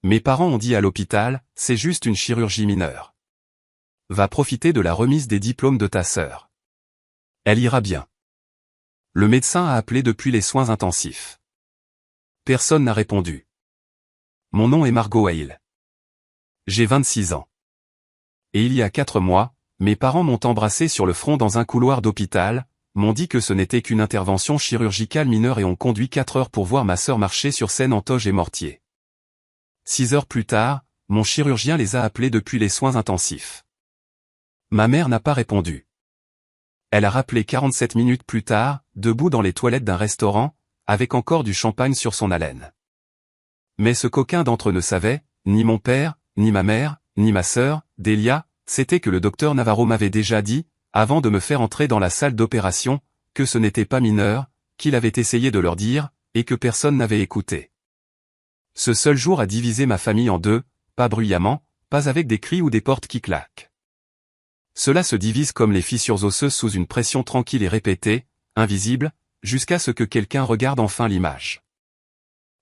Mes parents ont dit à l'hôpital, c'est juste une chirurgie mineure. Va profiter de la remise des diplômes de ta sœur. Elle ira bien. Le médecin a appelé depuis les soins intensifs. Personne n'a répondu. Mon nom est Margot Hale. J'ai 26 ans. Et il y a 4 mois, mes parents m'ont embrassé sur le front dans un couloir d'hôpital, m'ont dit que ce n'était qu'une intervention chirurgicale mineure et ont conduit 4 heures pour voir ma sœur marcher sur scène en toge et mortier. 6 heures plus tard, mon chirurgien les a appelés depuis les soins intensifs. Ma mère n'a pas répondu. Elle a rappelé 47 minutes plus tard, debout dans les toilettes d'un restaurant, avec encore du champagne sur son haleine. Mais ce qu'aucun d'entre eux ne savait, ni mon père, ni ma mère, ni ma sœur, Delia, c'était que le docteur Navarro m'avait déjà dit, avant de me faire entrer dans la salle d'opération, que ce n'était pas mineur, qu'il avait essayé de leur dire, et que personne n'avait écouté. Ce seul jour a divisé ma famille en deux, pas bruyamment, pas avec des cris ou des portes qui claquent. Cela se divise comme les fissures osseuses sous une pression tranquille et répétée, invisible, jusqu'à ce que quelqu'un regarde enfin l'image.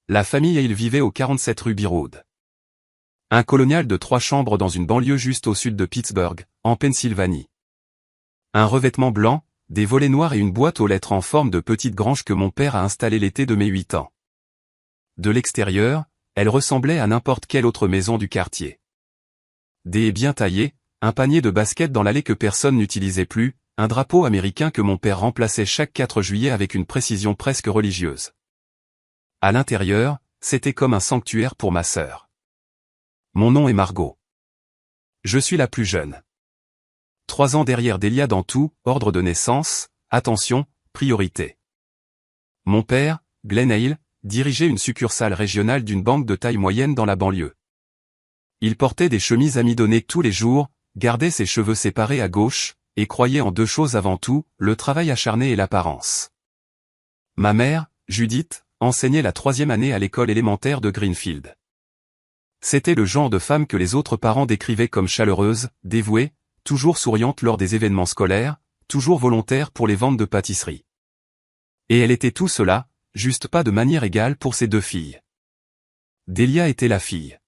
La famille Hale vivait au 47 rue Bearwood. Un colonial de 3 chambres dans une banlieue juste au sud de Pittsburgh, en Pennsylvanie. Un revêtement blanc, des volets noirs et une boîte aux lettres en forme de petite grange que mon père a installée l'été de mes 8 ans. De l'extérieur, elle ressemblait à n'importe quelle autre maison du quartier. Des haies bien taillées, un panier de basket dans l'allée que personne n'utilisait plus, un drapeau américain que mon père remplaçait chaque 4 juillet avec une précision presque religieuse. À l'intérieur, c'était comme un sanctuaire pour ma sœur. Mon nom est Margot. Je suis la plus jeune. 3 ans derrière Delia dans tout, ordre de naissance, attention, priorité. Mon père, Glenn Hale, dirigeait une succursale régionale d'une banque de taille moyenne dans la banlieue. Il portait des chemises amidonnées tous les jours, gardait ses cheveux séparés à gauche, et croyait en 2 choses avant tout, le travail acharné et l'apparence. Ma mère, Judith, enseignait la 3e année à l'école élémentaire de Greenfield. C'était le genre de femme que les autres parents décrivaient comme chaleureuse, dévouée, toujours souriante lors des événements scolaires, toujours volontaire pour les ventes de pâtisserie. Et elle était tout cela, juste pas de manière égale pour ses 2 filles. Delia était la fille.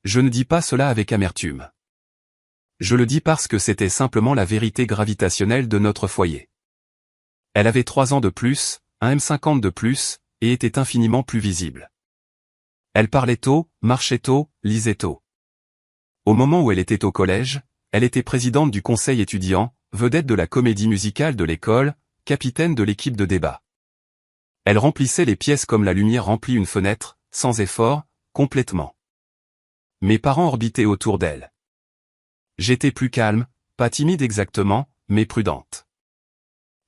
Je ne dis pas cela avec amertume. Je le dis parce que c'était simplement la vérité gravitationnelle de notre foyer. Elle avait 3 ans de plus, un M50 de plus, et était infiniment plus visible. Elle parlait tôt, marchait tôt, lisait tôt. Au moment où elle était au collège, elle était présidente du conseil étudiant, vedette de la comédie musicale de l'école, capitaine de l'équipe de débat. Elle remplissait les pièces comme la lumière remplit une fenêtre, sans effort, complètement. Mes parents orbitaient autour d'elle. J'étais plus calme, pas timide exactement, mais prudente.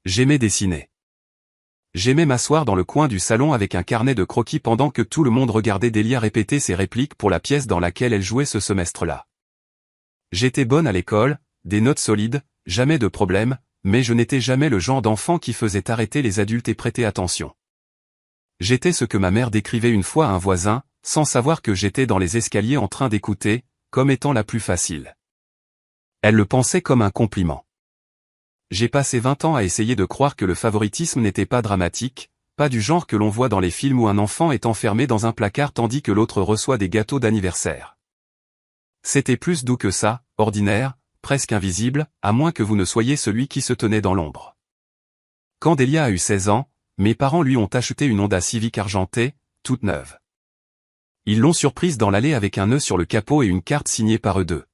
J'aimais dessiner. J'aimais m'asseoir dans le coin du salon avec un carnet de croquis pendant que tout le monde regardait Delia répéter ses répliques pour la pièce dans laquelle elle jouait ce semestre-là. J'étais bonne à l'école, des notes solides, jamais de problème, mais je n'étais jamais le genre d'enfant qui faisait arrêter les adultes et prêter attention. J'étais ce que ma mère décrivait une fois à un voisin, sans savoir que j'étais dans les escaliers en train d'écouter, comme étant la plus facile. Elle le pensait comme un compliment. J'ai passé 20 ans à essayer de croire que le favoritisme n'était pas dramatique, pas du genre que l'on voit dans les films où un enfant est enfermé dans un placard tandis que l'autre reçoit des gâteaux d'anniversaire. C'était plus doux que ça, ordinaire, presque invisible, à moins que vous ne soyez celui qui se tenait dans l'ombre. Quand Delia a eu 16 ans, mes parents lui ont acheté une Honda Civic argentée, toute neuve. Ils l'ont surprise dans l'allée avec un nœud sur le capot et une carte signée par eux deux.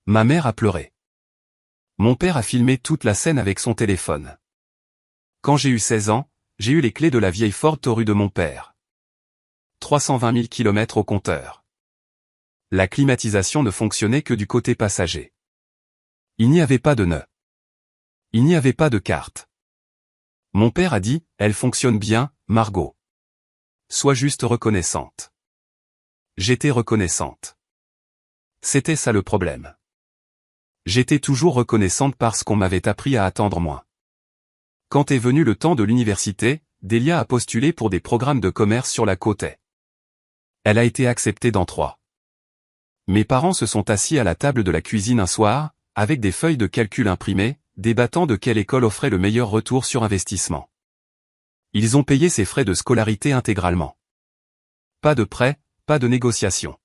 Ma mère a pleuré. Mon père a filmé toute la scène avec son téléphone. Quand j'ai eu 16 ans, j'ai eu les clés de la vieille Ford Taurus de mon père. 320 000 km au compteur. La climatisation ne fonctionnait que du côté passager. Il n'y avait pas de nœud. Il n'y avait pas de carte. Mon père a dit, elle fonctionne bien, Margot. Sois juste reconnaissante. J'étais reconnaissante. C'était ça le problème. J'étais toujours reconnaissante parce qu'on m'avait appris à attendre moins. Quand est venu le temps de l'université, Delia a postulé pour des programmes de commerce sur la côte est. Elle a été acceptée dans 3. Mes parents se sont assis à la table de la cuisine un soir, avec des feuilles de calcul imprimées, débattant de quelle école offrait le meilleur retour sur investissement. Ils ont payé ses frais de scolarité intégralement. Pas de prêt, pas de négociation.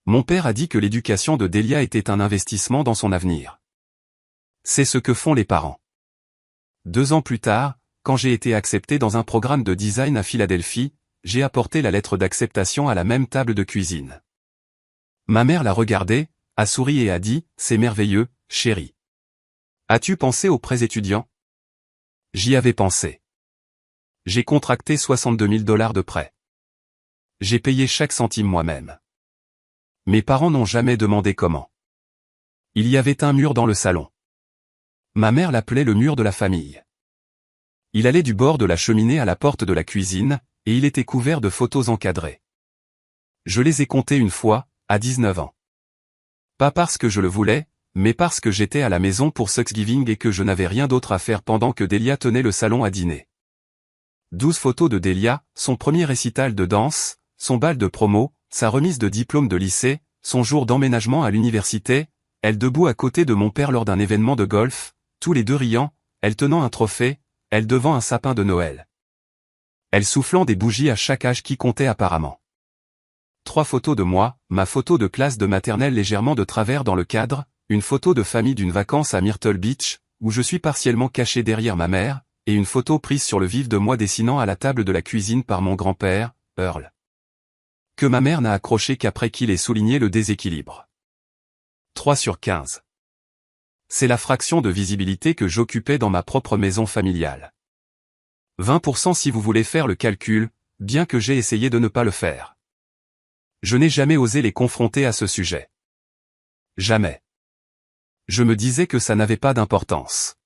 Mon père a dit que l'éducation de Delia était un investissement dans son avenir. C'est ce que font les parents. 2 ans plus tard, quand j'ai été accepté dans un programme de design à Philadelphie, j'ai apporté la lettre d'acceptation à la même table de cuisine. Ma mère l'a regardé, a souri et a dit, « C'est merveilleux, chérie. As-tu pensé aux prêts étudiants ?» J'y avais pensé. J'ai contracté $62 000 de prêts. J'ai payé chaque centime moi-même. Mes parents n'ont jamais demandé comment. Il y avait un mur dans le salon. Ma mère l'appelait le mur de la famille. Il allait du bord de la cheminée à la porte de la cuisine, et il était couvert de photos encadrées. Je les ai comptées une fois, à 19 ans. Pas parce que je le voulais, mais parce que j'étais à la maison pour Thanksgiving et que je n'avais rien d'autre à faire pendant que Delia tenait le salon à dîner. 12 photos de Delia, son premier récital de danse, son bal de promo, sa remise de diplôme de lycée, son jour d'emménagement à l'université, elle debout à côté de mon père lors d'un événement de golf, tous les deux riant, elle tenant un trophée, elle devant un sapin de Noël. Elle soufflant des bougies à chaque âge qui comptait apparemment. 3 photos de moi, ma photo de classe de maternelle légèrement de travers dans le cadre, une photo de famille d'une vacance à Myrtle Beach, où je suis partiellement caché derrière ma mère, et une photo prise sur le vif de moi dessinant à la table de la cuisine par mon grand-père, Earl. Que ma mère n'a accroché qu'après qu'il ait souligné le déséquilibre. 3 sur 15. C'est la fraction de visibilité que j'occupais dans ma propre maison familiale. 20% si vous voulez faire le calcul, bien que j'ai essayé de ne pas le faire. Je n'ai jamais osé les confronter à ce sujet. Jamais. Je me disais que ça n'avait pas d'importance.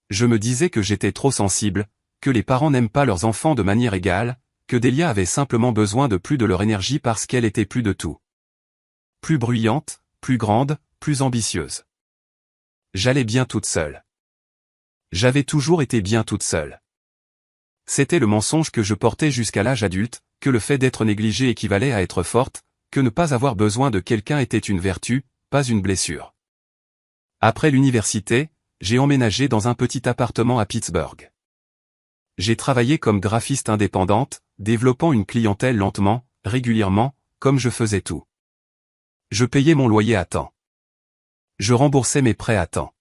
Je me disais que j'étais trop sensible, que les parents n'aiment pas leurs enfants de manière égale, que Delia avait simplement besoin de plus de leur énergie parce qu'elle était plus de tout. Plus bruyante, plus grande, plus ambitieuse. J'allais bien toute seule. J'avais toujours été bien toute seule. C'était le mensonge que je portais jusqu'à l'âge adulte, que le fait d'être négligée équivalait à être forte, que ne pas avoir besoin de quelqu'un était une vertu, pas une blessure. Après l'université, j'ai emménagé dans un petit appartement à Pittsburgh. J'ai travaillé comme graphiste indépendante, développant une clientèle lentement, régulièrement, comme je faisais tout. Je payais mon loyer à temps. Je remboursais mes prêts à temps.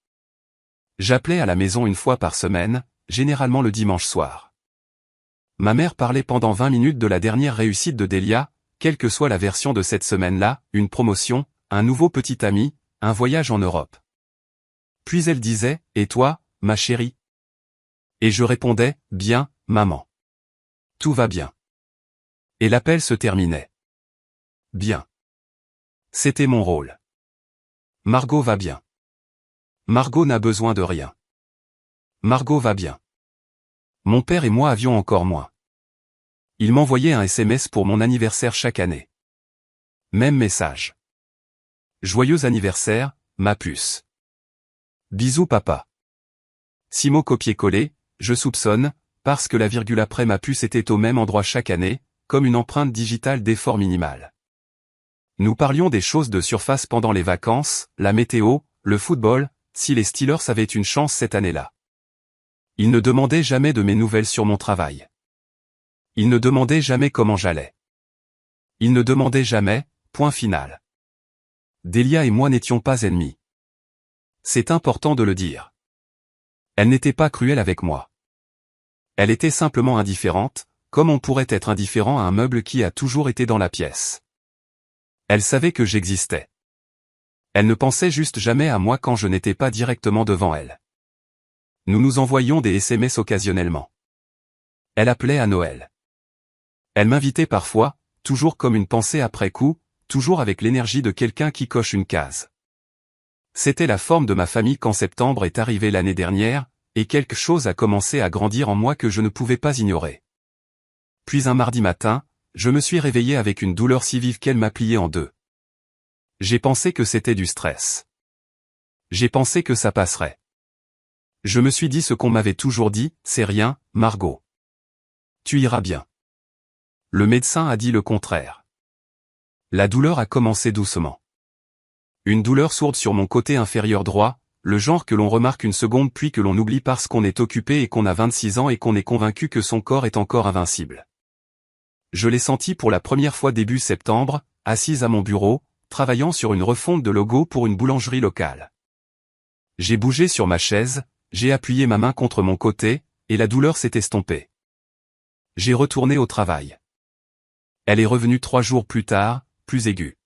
J'appelais à la maison une fois par semaine, généralement le dimanche soir. Ma mère parlait pendant 20 minutes de la dernière réussite de Delia, quelle que soit la version de cette semaine-là, une promotion, un nouveau petit ami, un voyage en Europe. Puis elle disait, « Et toi, ma chérie ?» Et je répondais, « Bien, maman. Tout va bien. » Et l'appel se terminait. Bien. C'était mon rôle. Margot va bien. Margot n'a besoin de rien. Margot va bien. Mon père et moi avions encore moins. Il m'envoyait un SMS pour mon anniversaire chaque année. Même message. Joyeux anniversaire, ma puce. Bisous papa. 6 mots copier-coller, je soupçonne, parce que la virgule après ma puce était au même endroit chaque année, comme une empreinte digitale d'effort minimal. Nous parlions des choses de surface pendant les vacances, la météo, le football, si les Steelers avaient une chance cette année-là. Il ne demandait jamais de mes nouvelles sur mon travail. Il ne demandait jamais comment j'allais. Il ne demandait jamais, point final. Delia et moi n'étions pas ennemis. C'est important de le dire. Elle n'était pas cruelle avec moi. Elle était simplement indifférente, comme on pourrait être indifférent à un meuble qui a toujours été dans la pièce. Elle savait que j'existais. Elle ne pensait juste jamais à moi quand je n'étais pas directement devant elle. Nous nous envoyions des SMS occasionnellement. Elle appelait à Noël. Elle m'invitait parfois, toujours comme une pensée après coup, toujours avec l'énergie de quelqu'un qui coche une case. C'était la forme de ma famille quand septembre est arrivé l'année dernière, et quelque chose a commencé à grandir en moi que je ne pouvais pas ignorer. Puis un mardi matin, je me suis réveillé avec une douleur si vive qu'elle m'a plié en deux. J'ai pensé que c'était du stress. J'ai pensé que ça passerait. Je me suis dit ce qu'on m'avait toujours dit, c'est rien, Margot. Tu iras bien. Le médecin a dit le contraire. La douleur a commencé doucement. Une douleur sourde sur mon côté inférieur droit, le genre que l'on remarque une seconde puis que l'on oublie parce qu'on est occupé et qu'on a 26 ans et qu'on est convaincu que son corps est encore invincible. Je l'ai senti pour la première fois début septembre, assise à mon bureau, travaillant sur une refonte de logo pour une boulangerie locale. J'ai bougé sur ma chaise, j'ai appuyé ma main contre mon côté, et la douleur s'est estompée. J'ai retourné au travail. Elle est revenue 3 jours plus tard, plus aiguë.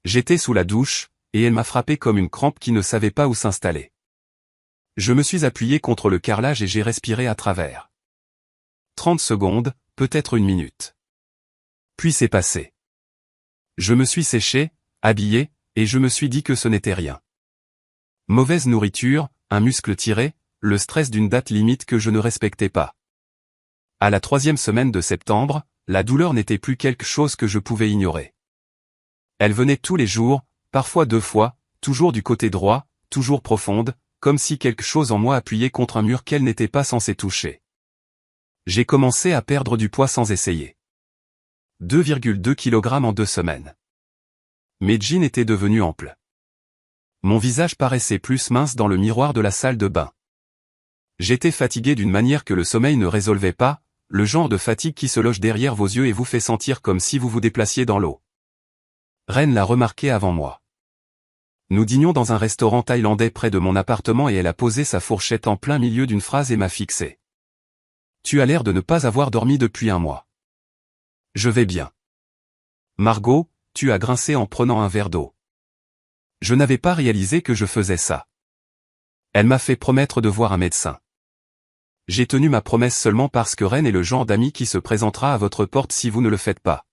J'étais sous la douche, et elle m'a frappé comme une crampe qui ne savait pas où s'installer. Je me suis appuyé contre le carrelage et j'ai respiré à travers. 30 secondes, peut-être 1 minute. Puis c'est passé. Je me suis séché, habillé, et je me suis dit que ce n'était rien. Mauvaise nourriture, un muscle tiré, le stress d'une date limite que je ne respectais pas. À la 3e semaine de septembre, la douleur n'était plus quelque chose que je pouvais ignorer. Elle venait tous les jours, parfois 2 fois, toujours du côté droit, toujours profonde, comme si quelque chose en moi appuyait contre un mur qu'elle n'était pas censée toucher. J'ai commencé à perdre du poids sans essayer. 2,2 kg en 2 semaines. Mes jeans étaient devenus amples. Mon visage paraissait plus mince dans le miroir de la salle de bain. J'étais fatigué d'une manière que le sommeil ne résolvait pas, le genre de fatigue qui se loge derrière vos yeux et vous fait sentir comme si vous vous déplaciez dans l'eau. Ren l'a remarqué avant moi. Nous dînions dans un restaurant thaïlandais près de mon appartement et elle a posé sa fourchette en plein milieu d'une phrase et m'a fixé. « Tu as l'air de ne pas avoir dormi depuis 1 mois. » « Je vais bien. »« Margot, tu as grincé en prenant un verre d'eau. » Je n'avais pas réalisé que je faisais ça. Elle m'a fait promettre de voir un médecin. J'ai tenu ma promesse seulement parce que Ren est le genre d'ami qui se présentera à votre porte si vous ne le faites pas.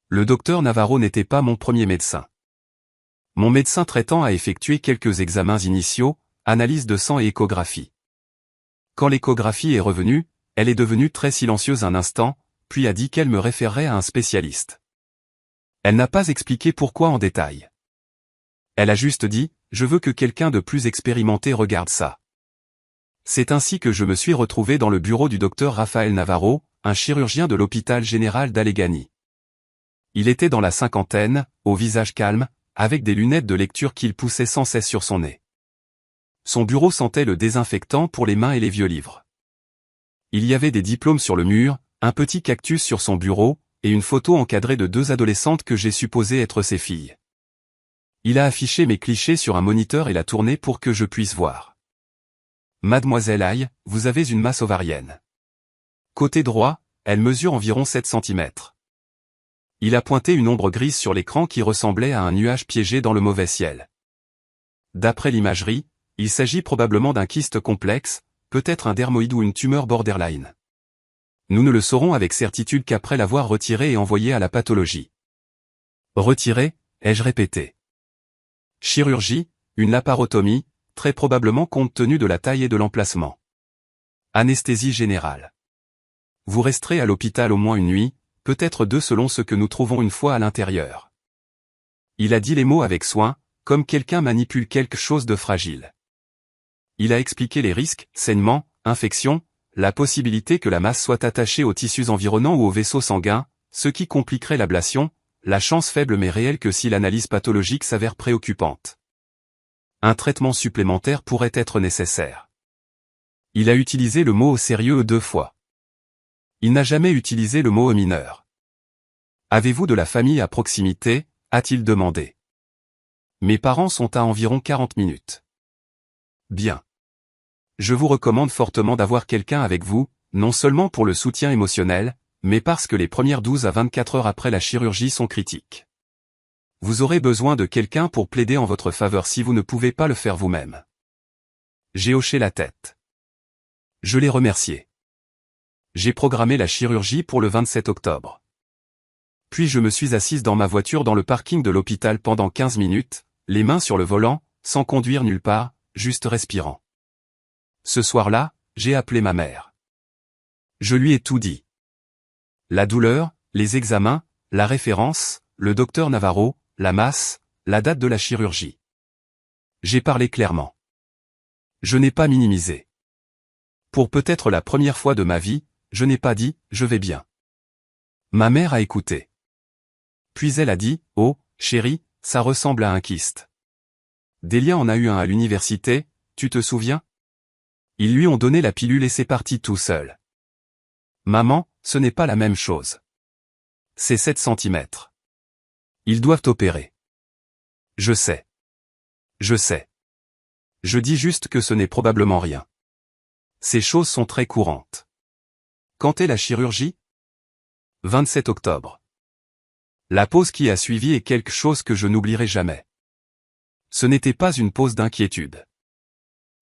Le docteur Navarro n'était pas mon premier médecin. Mon médecin traitant a effectué quelques examens initiaux, analyse de sang et échographie. Quand l'échographie est revenue, elle est devenue très silencieuse un instant, puis a dit qu'elle me référerait à un spécialiste. Elle n'a pas expliqué pourquoi en détail. Elle a juste dit, je veux que quelqu'un de plus expérimenté regarde ça. C'est ainsi que je me suis retrouvé dans le bureau du docteur Rafael Navarro, un chirurgien de l'hôpital général d'Allegheny. Il était dans la 50aine, au visage calme, avec des lunettes de lecture qu'il poussait sans cesse sur son nez. Son bureau sentait le désinfectant pour les mains et les vieux livres. Il y avait des diplômes sur le mur, un petit cactus sur son bureau, et une photo encadrée de 2 adolescentes que j'ai supposé être ses filles. Il a affiché mes clichés sur un moniteur et l'a tourné pour que je puisse voir. Mademoiselle Aïe, vous avez une masse ovarienne. Côté droit, elle mesure environ 7 cm. Il a pointé une ombre grise sur l'écran qui ressemblait à un nuage piégé dans le mauvais ciel. D'après l'imagerie, il s'agit probablement d'un kyste complexe, peut-être un dermoïde ou une tumeur borderline. Nous ne le saurons avec certitude qu'après l'avoir retiré et envoyé à la pathologie. Retiré, ai-je répété. Chirurgie, une laparotomie, très probablement compte tenu de la taille et de l'emplacement. Anesthésie générale. Vous resterez à l'hôpital au moins 1 nuit, peut-être 2 selon ce que nous trouvons une fois à l'intérieur. Il a dit les mots avec soin, comme quelqu'un manipule quelque chose de fragile. Il a expliqué les risques, saignements, infections, la possibilité que la masse soit attachée aux tissus environnants ou aux vaisseaux sanguins, ce qui compliquerait l'ablation, la chance faible mais réelle que si l'analyse pathologique s'avère préoccupante. Un traitement supplémentaire pourrait être nécessaire. Il a utilisé le mot au sérieux 2 fois. Il n'a jamais utilisé le mot au mineur. Avez-vous de la famille à proximité, a-t-il demandé. Mes parents sont à environ 40 minutes. Bien. Je vous recommande fortement d'avoir quelqu'un avec vous, non seulement pour le soutien émotionnel, mais parce que les premières 12 à 24 heures après la chirurgie sont critiques. Vous aurez besoin de quelqu'un pour plaider en votre faveur si vous ne pouvez pas le faire vous-même. J'ai hoché la tête. Je l'ai remercié. J'ai programmé la chirurgie pour le 27 octobre. Puis je me suis assise dans ma voiture dans le parking de l'hôpital pendant 15 minutes, les mains sur le volant, sans conduire nulle part, juste respirant. Ce soir-là, j'ai appelé ma mère. Je lui ai tout dit. La douleur, les examens, la référence, le docteur Navarro, la masse, la date de la chirurgie. J'ai parlé clairement. Je n'ai pas minimisé. Pour peut-être la première fois de ma vie, je n'ai pas dit « je vais bien ». Ma mère a écouté. Puis elle a dit « oh, chérie, ça ressemble à un kyste. Delia en a eu un à l'université, tu te souviens ? Ils lui ont donné la pilule et c'est parti tout seul. Maman, ce n'est pas la même chose. C'est 7 centimètres. Ils doivent opérer. Je sais. Je sais. Je dis juste que ce n'est probablement rien. Ces choses sont très courantes. Quand est la chirurgie? 27 octobre. La pause qui a suivi est quelque chose que je n'oublierai jamais. Ce n'était pas une pause d'inquiétude.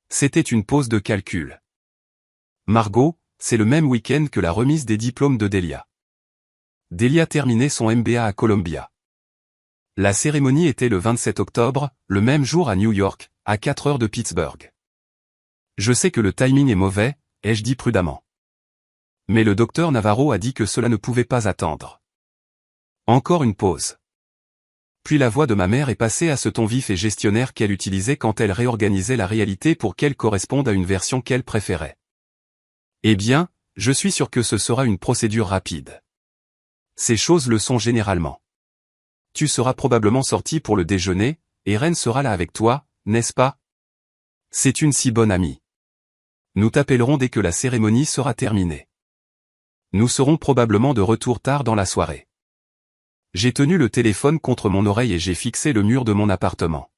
C'était une pause de calcul. Margot, c'est le même week-end que la remise des diplômes de Delia. Delia terminait son MBA à Columbia. La cérémonie était le 27 octobre, le même jour à New York, à 4 heures de Pittsburgh. Je sais que le timing est mauvais, ai-je dit prudemment. Mais le docteur Navarro a dit que cela ne pouvait pas attendre. Encore une pause. Puis la voix de ma mère est passée à ce ton vif et gestionnaire qu'elle utilisait quand elle réorganisait la réalité pour qu'elle corresponde à une version qu'elle préférait. Eh bien, je suis sûr que ce sera une procédure rapide. Ces choses le sont généralement. Tu seras probablement sorti pour le déjeuner, et Ren sera là avec toi, n'est-ce pas? C'est une si bonne amie. Nous t'appellerons dès que la cérémonie sera terminée. Nous serons probablement de retour tard dans la soirée. J'ai tenu le téléphone contre mon oreille et j'ai fixé le mur de mon appartement.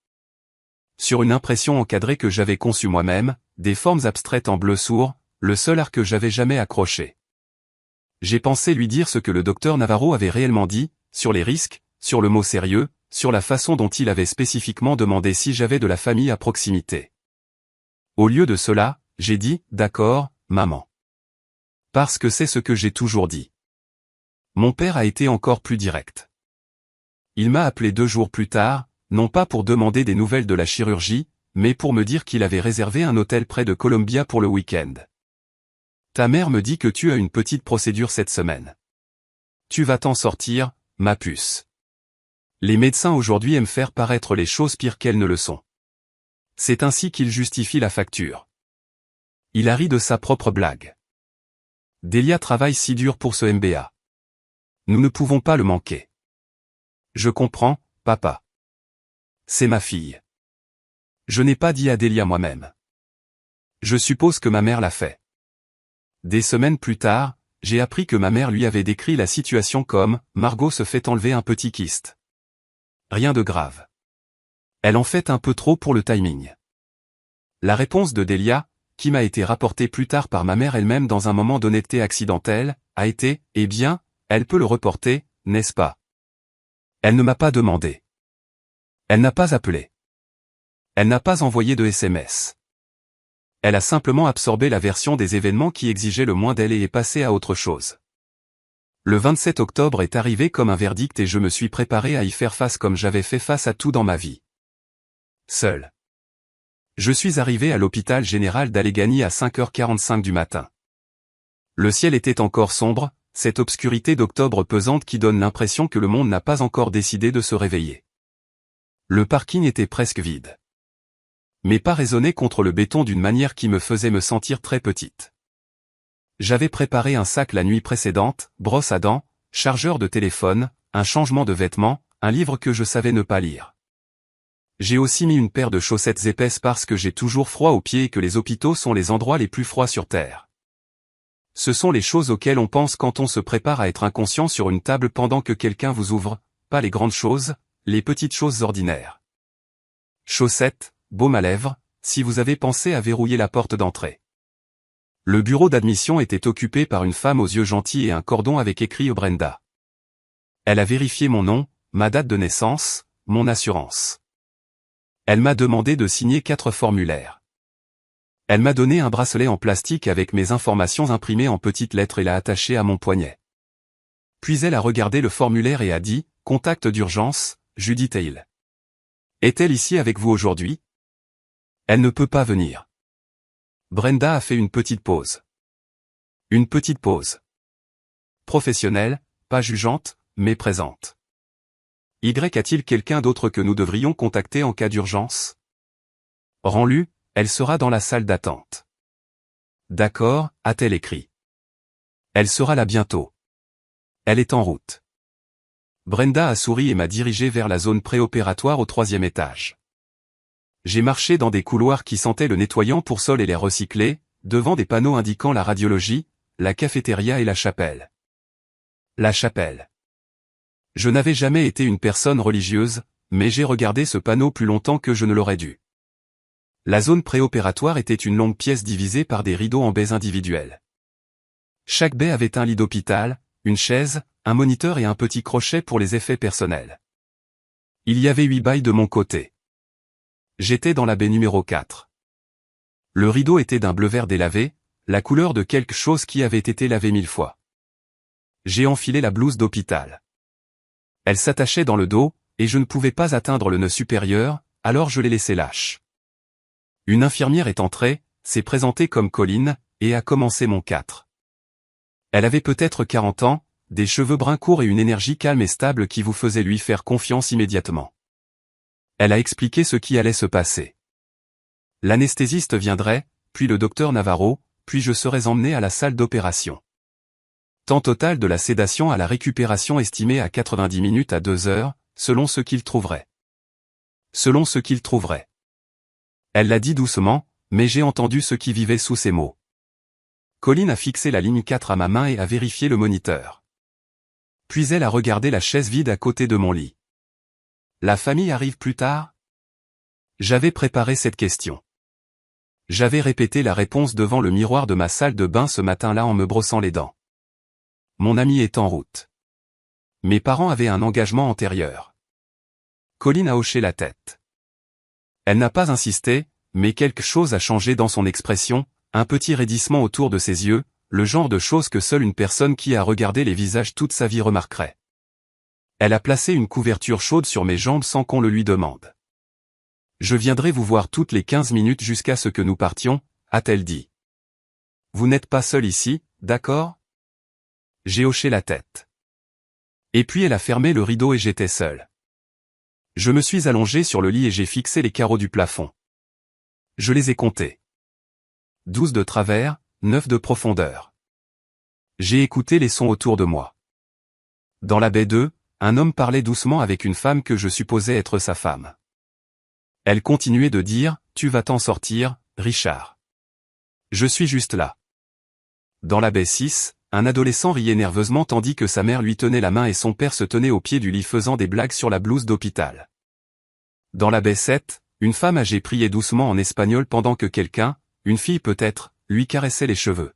Sur une impression encadrée que j'avais conçue moi-même, des formes abstraites en bleu sourd, le seul art que j'avais jamais accroché. J'ai pensé lui dire ce que le docteur Navarro avait réellement dit, sur les risques, sur le mot sérieux, sur la façon dont il avait spécifiquement demandé si j'avais de la famille à proximité. Au lieu de cela, j'ai dit, d'accord, maman. Parce que c'est ce que j'ai toujours dit. Mon père a été encore plus direct. Il m'a appelé 2 jours plus tard, non pas pour demander des nouvelles de la chirurgie, mais pour me dire qu'il avait réservé un hôtel près de Columbia pour le week-end. Ta mère me dit que tu as une petite procédure cette semaine. Tu vas t'en sortir, ma puce. Les médecins aujourd'hui aiment faire paraître les choses pires qu'elles ne le sont. C'est ainsi qu'ils justifient la facture. Il a ri de sa propre blague. Delia travaille si dur pour ce MBA. Nous ne pouvons pas le manquer. Je comprends, papa. C'est ma fille. Je n'ai pas dit à Delia moi-même. Je suppose que ma mère l'a fait. Des semaines plus tard, j'ai appris que ma mère lui avait décrit la situation comme « Margot se fait enlever un petit kyste. Rien de grave. Elle en fait un peu trop pour le timing. » La réponse de Delia, qui m'a été rapportée plus tard par ma mère elle-même dans un moment d'honnêteté accidentelle, a été « Eh bien, elle peut le reporter, n'est-ce pas? » Elle ne m'a pas demandé. Elle n'a pas appelé. Elle n'a pas envoyé de SMS. Elle a simplement absorbé la version des événements qui exigeait le moins d'elle et est passée à autre chose. Le 27 octobre est arrivé comme un verdict et je me suis préparé à y faire face comme j'avais fait face à tout dans ma vie. Seul. Je suis arrivé à l'hôpital général d'Allegheny à 5h45 du matin. Le ciel était encore sombre, cette obscurité d'octobre pesante qui donne l'impression que le monde n'a pas encore décidé de se réveiller. Le parking était presque vide. Mes pas résonnaient contre le béton d'une manière qui me faisait me sentir très petite. J'avais préparé un sac la nuit précédente, brosse à dents, chargeur de téléphone, un changement de vêtements, un livre que je savais ne pas lire. J'ai aussi mis une paire de chaussettes épaisses parce que j'ai toujours froid aux pieds et que les hôpitaux sont les endroits les plus froids sur Terre. Ce sont les choses auxquelles on pense quand on se prépare à être inconscient sur une table pendant que quelqu'un vous ouvre, pas les grandes choses, les petites choses ordinaires. Chaussettes, baume à lèvres, si vous avez pensé à verrouiller la porte d'entrée. Le bureau d'admission était occupé par une femme aux yeux gentils et un cordon avec écrit Brenda. Elle a vérifié mon nom, ma date de naissance, mon assurance. Elle m'a demandé de signer 4 formulaires. Elle m'a donné un bracelet en plastique avec mes informations imprimées en petites lettres et l'a attaché à mon poignet. Puis elle a regardé le formulaire et a dit, « Contact d'urgence, Judith Hale. Est-elle ici avec vous aujourd'hui? » Elle ne peut pas venir. Brenda a fait une petite pause. Une petite pause. Professionnelle, pas jugeante, mais présente. A-t-il quelqu'un d'autre que nous devrions contacter en cas d'urgence? Rends-lu, elle sera dans la salle d'attente. D'accord, a-t-elle écrit. Elle sera là bientôt. Elle est en route. Brenda a souri et m'a dirigé vers la zone préopératoire au 3e étage. J'ai marché dans des couloirs qui sentaient le nettoyant pour sol et l'air recyclé, devant des panneaux indiquant la radiologie, la cafétéria et la chapelle. La chapelle. Je n'avais jamais été une personne religieuse, mais j'ai regardé ce panneau plus longtemps que je ne l'aurais dû. La zone préopératoire était une longue pièce divisée par des rideaux en baies individuelles. Chaque baie avait un lit d'hôpital, une chaise, un moniteur et un petit crochet pour les effets personnels. Il y avait 8 bails de mon côté. J'étais dans la baie numéro 4. Le rideau était d'un bleu-vert délavé, la couleur de quelque chose qui avait été lavé 1000 fois. J'ai enfilé la blouse d'hôpital. Elle s'attachait dans le dos, et je ne pouvais pas atteindre le nœud supérieur, alors je l'ai laissé lâche. Une infirmière est entrée, s'est présentée comme Colline, et a commencé mon 4. Elle avait peut-être 40 ans, des cheveux bruns courts et une énergie calme et stable qui vous faisait lui faire confiance immédiatement. Elle a expliqué ce qui allait se passer. L'anesthésiste viendrait, puis le docteur Navarro, puis je serais emmené à la salle d'opération. Temps total de la sédation à la récupération estimé à 90 minutes à 2 heures, selon ce qu'il trouverait. Selon ce qu'il trouverait. Elle l'a dit doucement, mais j'ai entendu ce qui vivait sous ces mots. Colline a fixé la ligne 4 à ma main et a vérifié le moniteur. Puis elle a regardé la chaise vide à côté de mon lit. La famille arrive plus tard? J'avais préparé cette question. J'avais répété la réponse devant le miroir de ma salle de bain ce matin-là en me brossant les dents. Mon ami est en route. Mes parents avaient un engagement antérieur. Colline a hoché la tête. Elle n'a pas insisté, mais quelque chose a changé dans son expression, un petit raidissement autour de ses yeux, le genre de choses que seule une personne qui a regardé les visages toute sa vie remarquerait. Elle a placé une couverture chaude sur mes jambes sans qu'on le lui demande. Je viendrai vous voir toutes les 15 minutes jusqu'à ce que nous partions, a-t-elle dit. Vous n'êtes pas seul ici, d'accord? J'ai hoché la tête. Et puis elle a fermé le rideau et j'étais seul. Je me suis allongé sur le lit et j'ai fixé les carreaux du plafond. Je les ai comptés. 12 de travers, 9 de profondeur. J'ai écouté les sons autour de moi. Dans la baie 2, un homme parlait doucement avec une femme que je supposais être sa femme. Elle continuait de dire, « Tu vas t'en sortir, Richard. Je suis juste là. » Dans la baie 6, un adolescent riait nerveusement tandis que sa mère lui tenait la main et son père se tenait au pied du lit faisant des blagues sur la blouse d'hôpital. Dans la baie 7, une femme âgée priait doucement en espagnol pendant que quelqu'un, une fille peut-être, lui caressait les cheveux.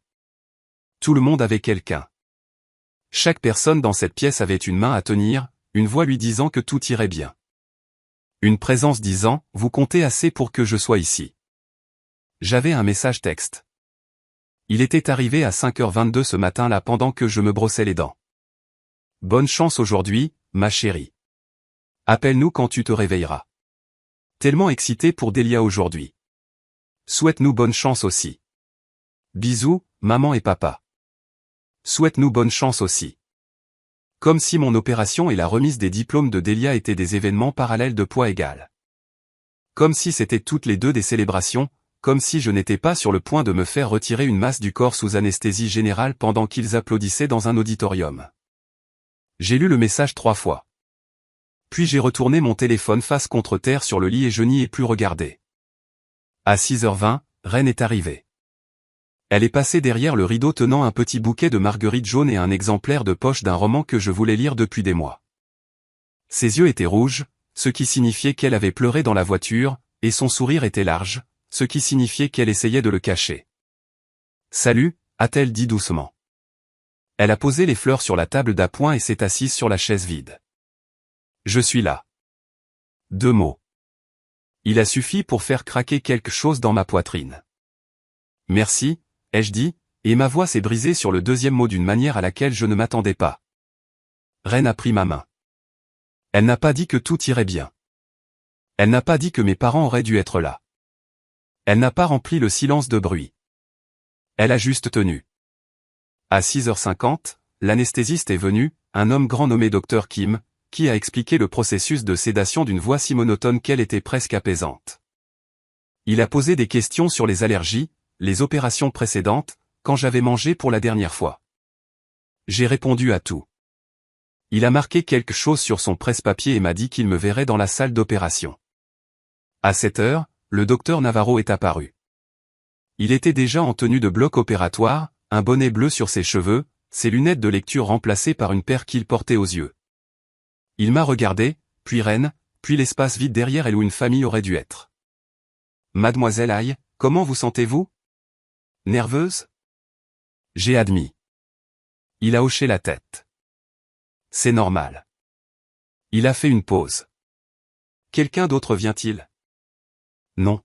Tout le monde avait quelqu'un. Chaque personne dans cette pièce avait une main à tenir, une voix lui disant que tout irait bien. Une présence disant, « Vous comptez assez pour que je sois ici. » J'avais un message texte. Il était arrivé à 5h22 ce matin-là pendant que je me brossais les dents. Bonne chance aujourd'hui, ma chérie. Appelle-nous quand tu te réveilleras. Tellement excité pour Delia aujourd'hui. Souhaite-nous bonne chance aussi. Bisous, maman et papa. Souhaite-nous bonne chance aussi. Comme si mon opération et la remise des diplômes de Delia étaient des événements parallèles de poids égal. Comme si c'était toutes les deux des célébrations, comme si je n'étais pas sur le point de me faire retirer une masse du corps sous anesthésie générale pendant qu'ils applaudissaient dans un auditorium. J'ai lu le message 3 fois. Puis j'ai retourné mon téléphone face contre terre sur le lit et je n'y ai plus regardé. À 6h20, Reine est arrivée. Elle est passée derrière le rideau tenant un petit bouquet de marguerites jaunes et un exemplaire de poche d'un roman que je voulais lire depuis des mois. Ses yeux étaient rouges, ce qui signifiait qu'elle avait pleuré dans la voiture, et son sourire était large, ce qui signifiait qu'elle essayait de le cacher. « Salut », a-t-elle dit doucement. Elle a posé les fleurs sur la table d'appoint et s'est assise sur la chaise vide. « Je suis là. » 2 mots. Il a suffi pour faire craquer quelque chose dans ma poitrine. « Merci », ai-je dit, et ma voix s'est brisée sur le deuxième mot d'une manière à laquelle je ne m'attendais pas. Reine a pris ma main. Elle n'a pas dit que tout irait bien. Elle n'a pas dit que mes parents auraient dû être là. Elle n'a pas rempli le silence de bruit. Elle a juste tenu. À 6h50, l'anesthésiste est venu, un homme grand nommé Dr Kim, qui a expliqué le processus de sédation d'une voix si monotone qu'elle était presque apaisante. Il a posé des questions sur les allergies, les opérations précédentes, quand j'avais mangé pour la dernière fois. J'ai répondu à tout. Il a marqué quelque chose sur son presse-papier et m'a dit qu'il me verrait dans la salle d'opération. À 7h, le docteur Navarro est apparu. Il était déjà en tenue de bloc opératoire, un bonnet bleu sur ses cheveux, ses lunettes de lecture remplacées par une paire qu'il portait aux yeux. Il m'a regardé, puis Rennes, puis l'espace vide derrière elle où une famille aurait dû être. Mademoiselle Aïe, comment vous sentez-vous? Nerveuse? J'ai admis. Il a hoché la tête. C'est normal. Il a fait une pause. Quelqu'un d'autre vient-il? Non.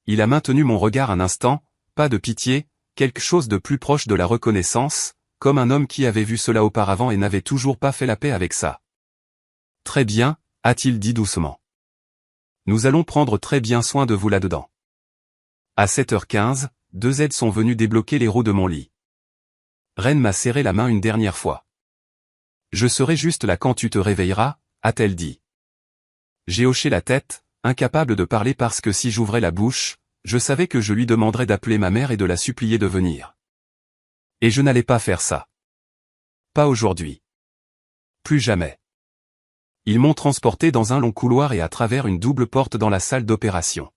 Il a maintenu mon regard un instant, pas de pitié, quelque chose de plus proche de la reconnaissance, comme un homme qui avait vu cela auparavant et n'avait toujours pas fait la paix avec ça. Très bien, a-t-il dit doucement. Nous allons prendre très bien soin de vous là-dedans. À 7h15, 2 aides sont venus débloquer les roues de mon lit. Reine m'a serré la main une dernière fois. Je serai juste là quand tu te réveilleras, a-t-elle dit. J'ai hoché la tête, incapable de parler parce que si j'ouvrais la bouche, je savais que je lui demanderais d'appeler ma mère et de la supplier de venir. Et je n'allais pas faire ça. Pas aujourd'hui. Plus jamais. Ils m'ont transporté dans un long couloir et à travers une double porte dans la salle d'opération.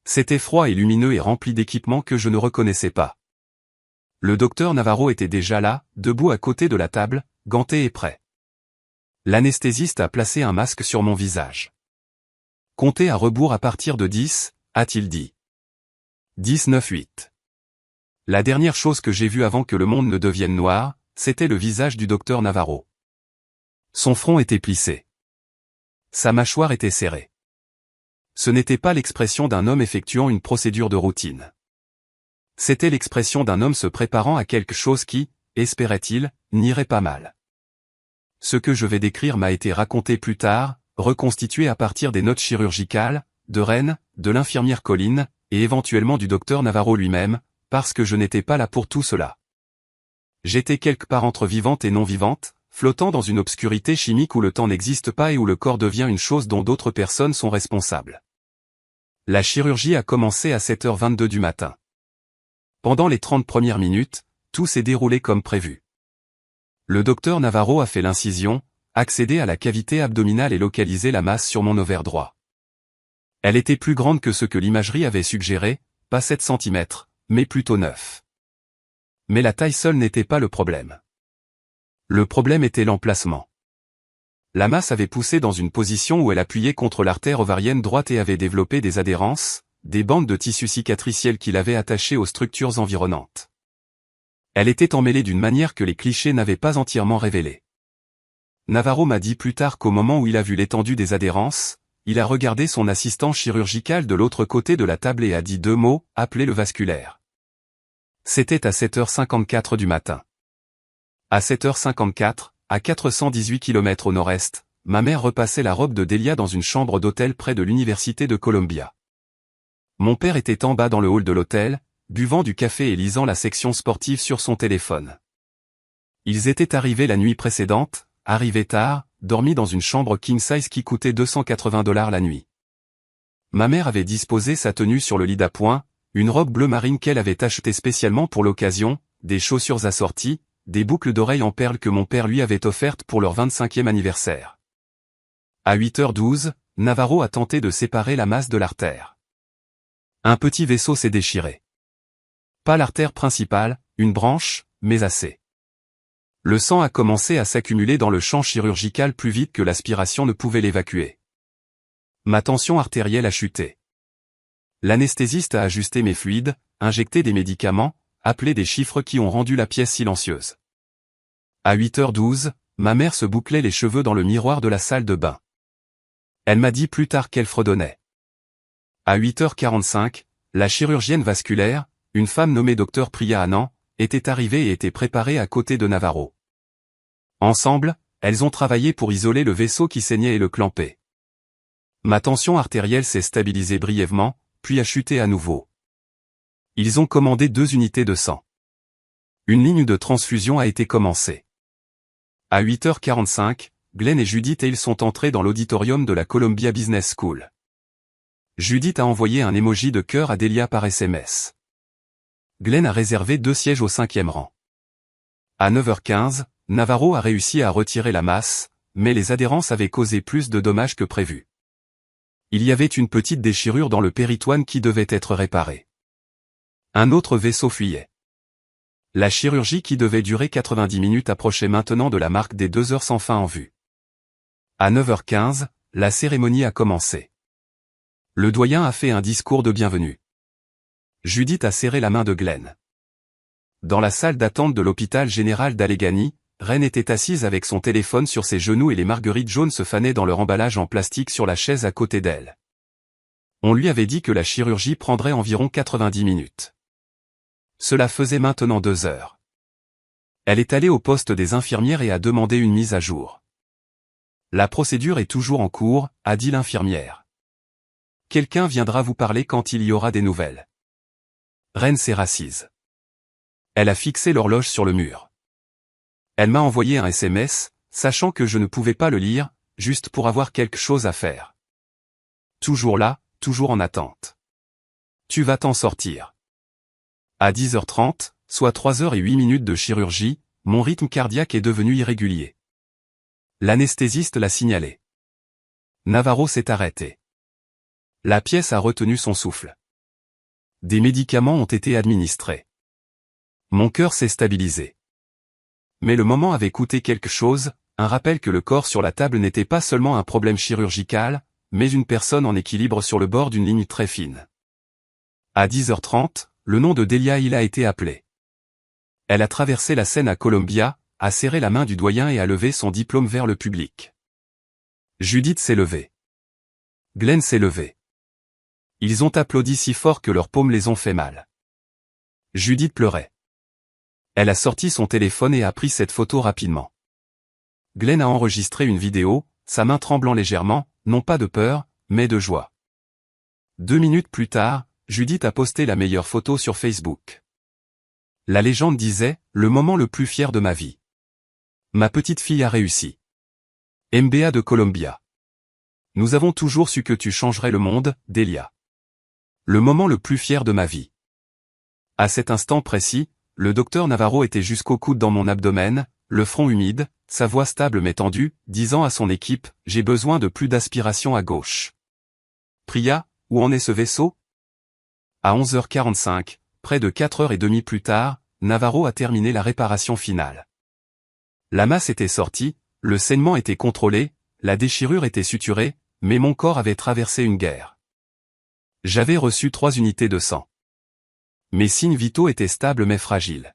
C'était froid et lumineux et rempli d'équipements que je ne reconnaissais pas. Le docteur Navarro était déjà là, debout à côté de la table, ganté et prêt. L'anesthésiste a placé un masque sur mon visage. Comptez à rebours à partir de 10, a-t-il dit. 10, 9, 8. La dernière chose que j'ai vue avant que le monde ne devienne noir, c'était le visage du docteur Navarro. Son front était plissé. Sa mâchoire était serrée. Ce n'était pas l'expression d'un homme effectuant une procédure de routine. C'était l'expression d'un homme se préparant à quelque chose qui, espérait-il, n'irait pas mal. Ce que je vais décrire m'a été raconté plus tard, reconstitué à partir des notes chirurgicales, de Rennes, de l'infirmière Colline, et éventuellement du docteur Navarro lui-même, parce que je n'étais pas là pour tout cela. J'étais quelque part entre vivante et non vivante, flottant dans une obscurité chimique où le temps n'existe pas et où le corps devient une chose dont d'autres personnes sont responsables. La chirurgie a commencé à 7h22 du matin. Pendant les 30 premières minutes, tout s'est déroulé comme prévu. Le docteur Navarro a fait l'incision, accédé à la cavité abdominale et localisé la masse sur mon ovaire droit. Elle était plus grande que ce que l'imagerie avait suggéré, pas 7 cm, mais plutôt 9. Mais la taille seule n'était pas le problème. Le problème était l'emplacement. La masse avait poussé dans une position où elle appuyait contre l'artère ovarienne droite et avait développé des adhérences, des bandes de tissu cicatriciel qui l'avaient attachée aux structures environnantes. Elle était emmêlée d'une manière que les clichés n'avaient pas entièrement révélée. Navarro m'a dit plus tard qu'au moment où il a vu l'étendue des adhérences, il a regardé son assistant chirurgical de l'autre côté de la table et a dit 2 mots, appelez le vasculaire. C'était à 7h54 du matin. À 7h54, à 418 km au nord-est, ma mère repassait la robe de Delia dans une chambre d'hôtel près de l'université de Columbia. Mon père était en bas dans le hall de l'hôtel, buvant du café et lisant la section sportive sur son téléphone. Ils étaient arrivés la nuit précédente, arrivés tard, dormis dans une chambre king-size qui coûtait $280 la nuit. Ma mère avait disposé sa tenue sur le lit d'appoint, une robe bleu marine qu'elle avait achetée spécialement pour l'occasion, des chaussures assorties, des boucles d'oreilles en perles que mon père lui avait offertes pour leur 25e anniversaire. À 8h12, Navarro a tenté de séparer la masse de l'artère. Un petit vaisseau s'est déchiré. Pas l'artère principale, une branche, mais assez. Le sang a commencé à s'accumuler dans le champ chirurgical plus vite que l'aspiration ne pouvait l'évacuer. Ma tension artérielle a chuté. L'anesthésiste a ajusté mes fluides, injecté des médicaments, appelé des chiffres qui ont rendu la pièce silencieuse. À 8h12, ma mère se bouclait les cheveux dans le miroir de la salle de bain. Elle m'a dit plus tard qu'elle fredonnait. À 8h45, la chirurgienne vasculaire, une femme nommée Dr Priya Anand, était arrivée et était préparée à côté de Navarro. Ensemble, elles ont travaillé pour isoler le vaisseau qui saignait et le clamper. Ma tension artérielle s'est stabilisée brièvement, puis a chuté à nouveau. Ils ont commandé 2 unités de sang. Une ligne de transfusion a été commencée. À 8h45, Glenn et Judith et ils sont entrés dans l'auditorium de la Columbia Business School. Judith a envoyé un emoji de cœur à Delia par SMS. Glenn a réservé 2 sièges au 5e rang. À 9h15, Navarro a réussi à retirer la masse, mais les adhérences avaient causé plus de dommages que prévu. Il y avait une petite déchirure dans le péritoine qui devait être réparée. Un autre vaisseau fuyait. La chirurgie qui devait durer 90 minutes approchait maintenant de la marque des 2 heures sans fin en vue. À 9h15, la cérémonie a commencé. Le doyen a fait un discours de bienvenue. Judith a serré la main de Glenn. Dans la salle d'attente de l'hôpital général d'Allegheny, Reine était assise avec son téléphone sur ses genoux et les marguerites jaunes se fanaient dans leur emballage en plastique sur la chaise à côté d'elle. On lui avait dit que la chirurgie prendrait environ 90 minutes. Cela faisait maintenant 2 heures. Elle est allée au poste des infirmières et a demandé une mise à jour. La procédure est toujours en cours, a dit l'infirmière. Quelqu'un viendra vous parler quand il y aura des nouvelles. Reine s'est rassise. Elle a fixé l'horloge sur le mur. Elle m'a envoyé un SMS, sachant que je ne pouvais pas le lire, juste pour avoir quelque chose à faire. Toujours là, toujours en attente. Tu vas t'en sortir. À 10h30, soit 3h08 de chirurgie, mon rythme cardiaque est devenu irrégulier. L'anesthésiste l'a signalé. Navarro s'est arrêté. La pièce a retenu son souffle. Des médicaments ont été administrés. Mon cœur s'est stabilisé. Mais le moment avait coûté quelque chose, un rappel que le corps sur la table n'était pas seulement un problème chirurgical, mais une personne en équilibre sur le bord d'une ligne très fine. À 10h30, le nom de Delia Hill a été appelé. Elle a traversé la scène à Columbia, a serré la main du doyen et a levé son diplôme vers le public. Judith s'est levée. Glenn s'est levé. Ils ont applaudi si fort que leurs paumes les ont fait mal. Judith pleurait. Elle a sorti son téléphone et a pris cette photo rapidement. Glenn a enregistré une vidéo, sa main tremblant légèrement, non pas de peur, mais de joie. 2 minutes plus tard, Judith a posté la meilleure photo sur Facebook. La légende disait, le moment le plus fier de ma vie. Ma petite fille a réussi. MBA de Columbia. Nous avons toujours su que tu changerais le monde, Delia. Le moment le plus fier de ma vie. À cet instant précis, le docteur Navarro était jusqu'au coude dans mon abdomen, le front humide, sa voix stable mais tendue, disant à son équipe, j'ai besoin de plus d'aspiration à gauche. Priya, où en est ce vaisseau? À 11h45, près de 4h30 plus tard, Navarro a terminé la réparation finale. La masse était sortie, le saignement était contrôlé, la déchirure était suturée, mais mon corps avait traversé une guerre. J'avais reçu 3 unités de sang. Mes signes vitaux étaient stables mais fragiles.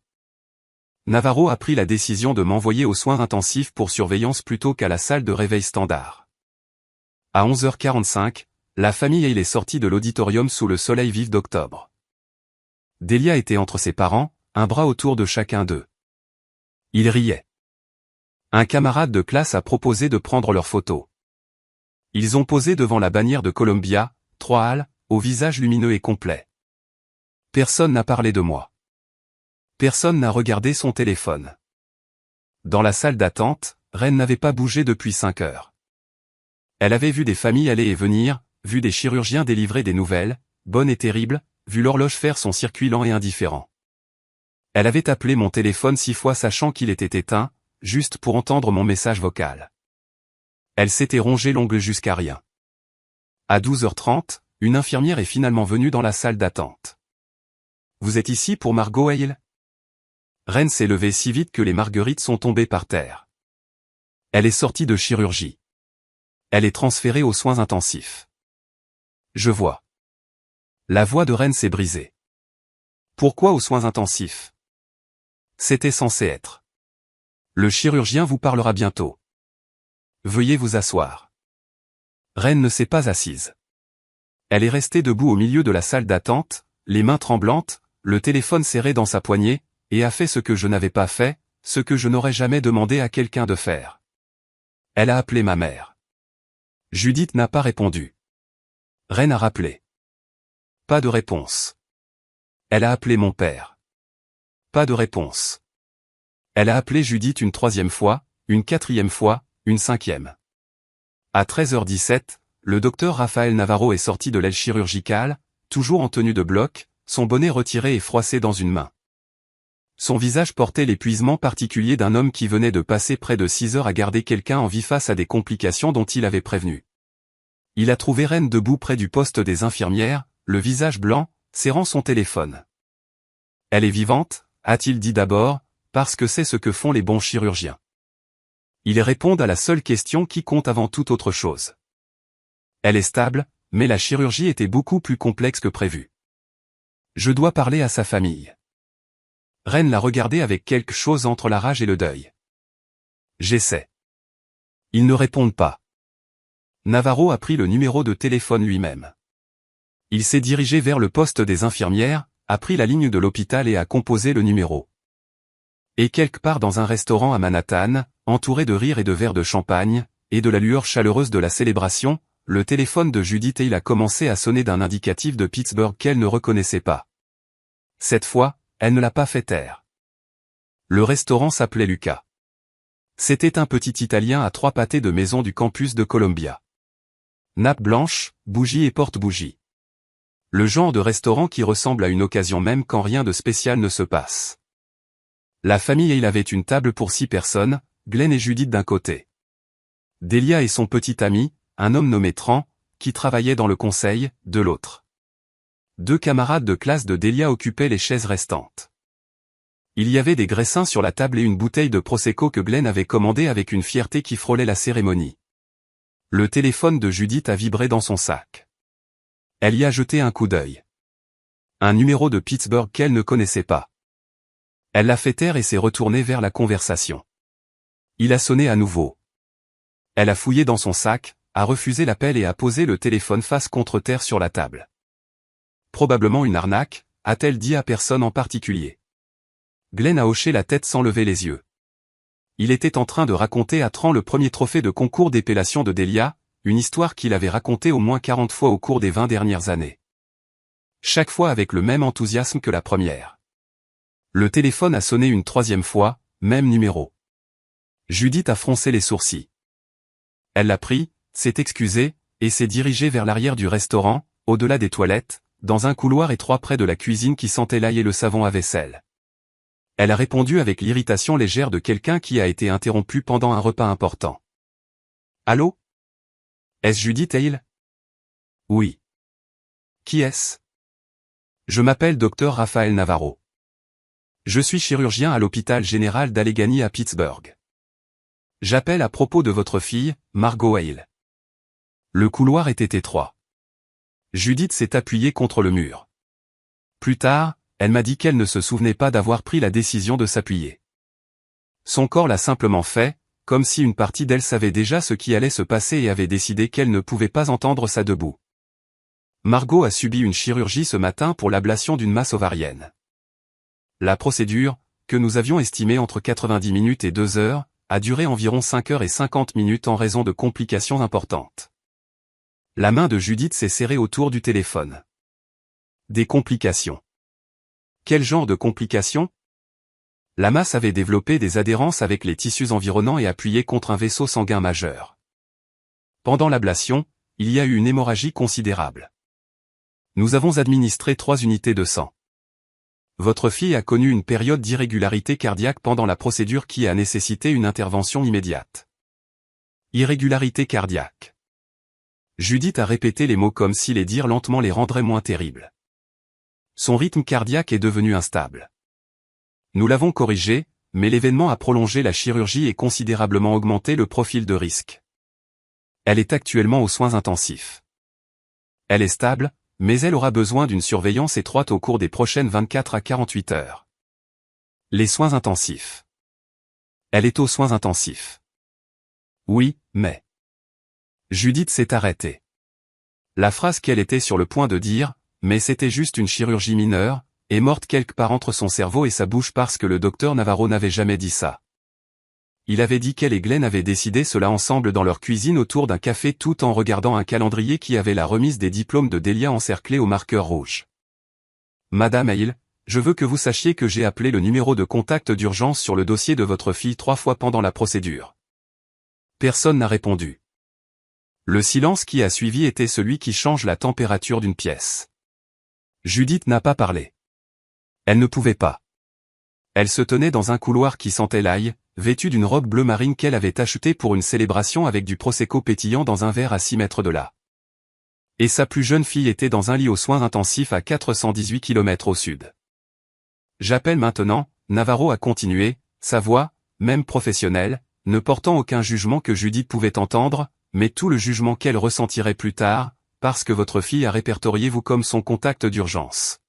Navarro a pris la décision de m'envoyer aux soins intensifs pour surveillance plutôt qu'à la salle de réveil standard. À 11h45, la famille Hill est sortie de l'auditorium sous le soleil vif d'octobre. Delia était entre ses parents, un bras autour de chacun d'eux. Ils riaient. Un camarade de classe a proposé de prendre leurs photos. Ils ont posé devant la bannière de Columbia, 3 halles, au visage lumineux et complet. Personne n'a parlé de moi. Personne n'a regardé son téléphone. Dans la salle d'attente, Reine n'avait pas bougé depuis 5 heures. Elle avait vu des familles aller et venir, vu des chirurgiens délivrer des nouvelles, bonnes et terribles, vu l'horloge faire son circuit lent et indifférent. Elle avait appelé mon téléphone 6 fois sachant qu'il était éteint, juste pour entendre mon message vocal. Elle s'était rongé l'ongle jusqu'à rien. À 12h30, une infirmière est finalement venue dans la salle d'attente. Vous êtes ici pour Margot Hill? Reine s'est levée si vite que les marguerites sont tombées par terre. Elle est sortie de chirurgie. Elle est transférée aux soins intensifs. Je vois. La voix de Reine s'est brisée. Pourquoi aux soins intensifs? C'était censé être. Le chirurgien vous parlera bientôt. Veuillez vous asseoir. Reine ne s'est pas assise. Elle est restée debout au milieu de la salle d'attente, les mains tremblantes, le téléphone serré dans sa poignée, et a fait ce que je n'avais pas fait, ce que je n'aurais jamais demandé à quelqu'un de faire. Elle a appelé ma mère. Judith n'a pas répondu. Reine a rappelé. Pas de réponse. Elle a appelé mon père. Pas de réponse. Elle a appelé Judith une 3e fois, une 4e fois, une 5e. À 13h17, le docteur Raphaël Navarro est sorti de l'aile chirurgicale, toujours en tenue de bloc, son bonnet retiré et froissé dans une main. Son visage portait l'épuisement particulier d'un homme qui venait de passer près de 6 heures à garder quelqu'un en vie face à des complications dont il avait prévenu. Il a trouvé Reine debout près du poste des infirmières, le visage blanc, serrant son téléphone. Elle est vivante, a-t-il dit d'abord, parce que c'est ce que font les bons chirurgiens. Ils répondent à la seule question qui compte avant toute autre chose. Elle est stable, mais la chirurgie était beaucoup plus complexe que prévu. Je dois parler à sa famille. Ren l'a regardé avec quelque chose entre la rage et le deuil. J'essaie. Ils ne répondent pas. Navarro a pris le numéro de téléphone lui-même. Il s'est dirigé vers le poste des infirmières, a pris la ligne de l'hôpital et a composé le numéro. Et quelque part dans un restaurant à Manhattan, entouré de rires et de verres de champagne, et de la lueur chaleureuse de la célébration, le téléphone de Judith Hale a commencé à sonner d'un indicatif de Pittsburgh qu'elle ne reconnaissait pas. Cette fois, elle ne l'a pas fait taire. Le restaurant s'appelait Lucas. C'était un petit Italien à 3 pâtés de maison du campus de Columbia. Nappe blanche, bougies et porte-bougies. Le genre de restaurant qui ressemble à une occasion même quand rien de spécial ne se passe. La famille Hale avait une table pour 6 personnes, Glenn et Judith d'un côté. Delia et son petit ami, un homme nommé Tran, qui travaillait dans le conseil, de l'autre. 2 camarades de classe de Delia occupaient les chaises restantes. Il y avait des graissins sur la table et une bouteille de Prosecco que Glenn avait commandée avec une fierté qui frôlait la cérémonie. Le téléphone de Judith a vibré dans son sac. Elle y a jeté un coup d'œil. Un numéro de Pittsburgh qu'elle ne connaissait pas. Elle l'a fait taire et s'est retournée vers la conversation. Il a sonné à nouveau. Elle a fouillé dans son sac, a refusé l'appel et a posé le téléphone face contre terre sur la table. Probablement une arnaque, a-t-elle dit à personne en particulier. Glenn a hoché la tête sans lever les yeux. Il était en train de raconter à Tran le premier trophée de concours d'épellation de Delia, une histoire qu'il avait racontée au moins 40 fois au cours des 20 dernières années. Chaque fois avec le même enthousiasme que la première. Le téléphone a sonné une 3e fois, même numéro. Judith a froncé les sourcils. Elle l'a pris, s'est excusée, et s'est dirigée vers l'arrière du restaurant, au-delà des toilettes, dans un couloir étroit près de la cuisine qui sentait l'ail et le savon à vaisselle. Elle a répondu avec l'irritation légère de quelqu'un qui a été interrompu pendant un repas important. Allô? Est-ce Judith Hale? Oui. Qui est-ce? Je m'appelle Dr Raphaël Navarro. Je suis chirurgien à l'hôpital général d'Allegheny à Pittsburgh. J'appelle à propos de votre fille, Margot Hale. Le couloir était étroit. Judith s'est appuyée contre le mur. Plus tard, elle m'a dit qu'elle ne se souvenait pas d'avoir pris la décision de s'appuyer. Son corps l'a simplement fait, comme si une partie d'elle savait déjà ce qui allait se passer et avait décidé qu'elle ne pouvait pas entendre ça debout. Margot a subi une chirurgie ce matin pour l'ablation d'une masse ovarienne. La procédure, que nous avions estimée entre 90 minutes et 2 heures, a duré environ 5 heures et 50 minutes en raison de complications importantes. La main de Judith s'est serrée autour du téléphone. Des complications. Quel genre de complications? La masse avait développé des adhérences avec les tissus environnants et appuyé contre un vaisseau sanguin majeur. Pendant l'ablation, il y a eu une hémorragie considérable. Nous avons administré 3 unités de sang. Votre fille a connu une période d'irrégularité cardiaque pendant la procédure qui a nécessité une intervention immédiate. Irrégularité cardiaque. Judith a répété les mots comme si les dire lentement les rendrait moins terribles. Son rythme cardiaque est devenu instable. Nous l'avons corrigé, mais l'événement a prolongé la chirurgie et considérablement augmenté le profil de risque. Elle est actuellement aux soins intensifs. Elle est stable, mais elle aura besoin d'une surveillance étroite au cours des prochaines 24 à 48 heures. Les soins intensifs. Elle est aux soins intensifs. Oui, mais... Judith s'est arrêtée. La phrase qu'elle était sur le point de dire, mais c'était juste une chirurgie mineure, est morte quelque part entre son cerveau et sa bouche parce que le docteur Navarro n'avait jamais dit ça. Il avait dit qu'elle et Glenn avaient décidé cela ensemble dans leur cuisine autour d'un café tout en regardant un calendrier qui avait la remise des diplômes de Delia encerclés au marqueur rouge. Madame Hale, je veux que vous sachiez que j'ai appelé le numéro de contact d'urgence sur le dossier de votre fille 3 fois pendant la procédure. Personne n'a répondu. Le silence qui a suivi était celui qui change la température d'une pièce. Judith n'a pas parlé. Elle ne pouvait pas. Elle se tenait dans un couloir qui sentait l'ail, vêtue d'une robe bleu marine qu'elle avait achetée pour une célébration avec du prosecco pétillant dans un verre à 6 mètres de là. Et sa plus jeune fille était dans un lit aux soins intensifs à 418 km au sud. J'appelle maintenant, Navarro a continué, sa voix, même professionnelle, ne portant aucun jugement que Judith pouvait entendre, mais tout le jugement qu'elle ressentirait plus tard, parce que votre fille a répertorié vous comme son contact d'urgence.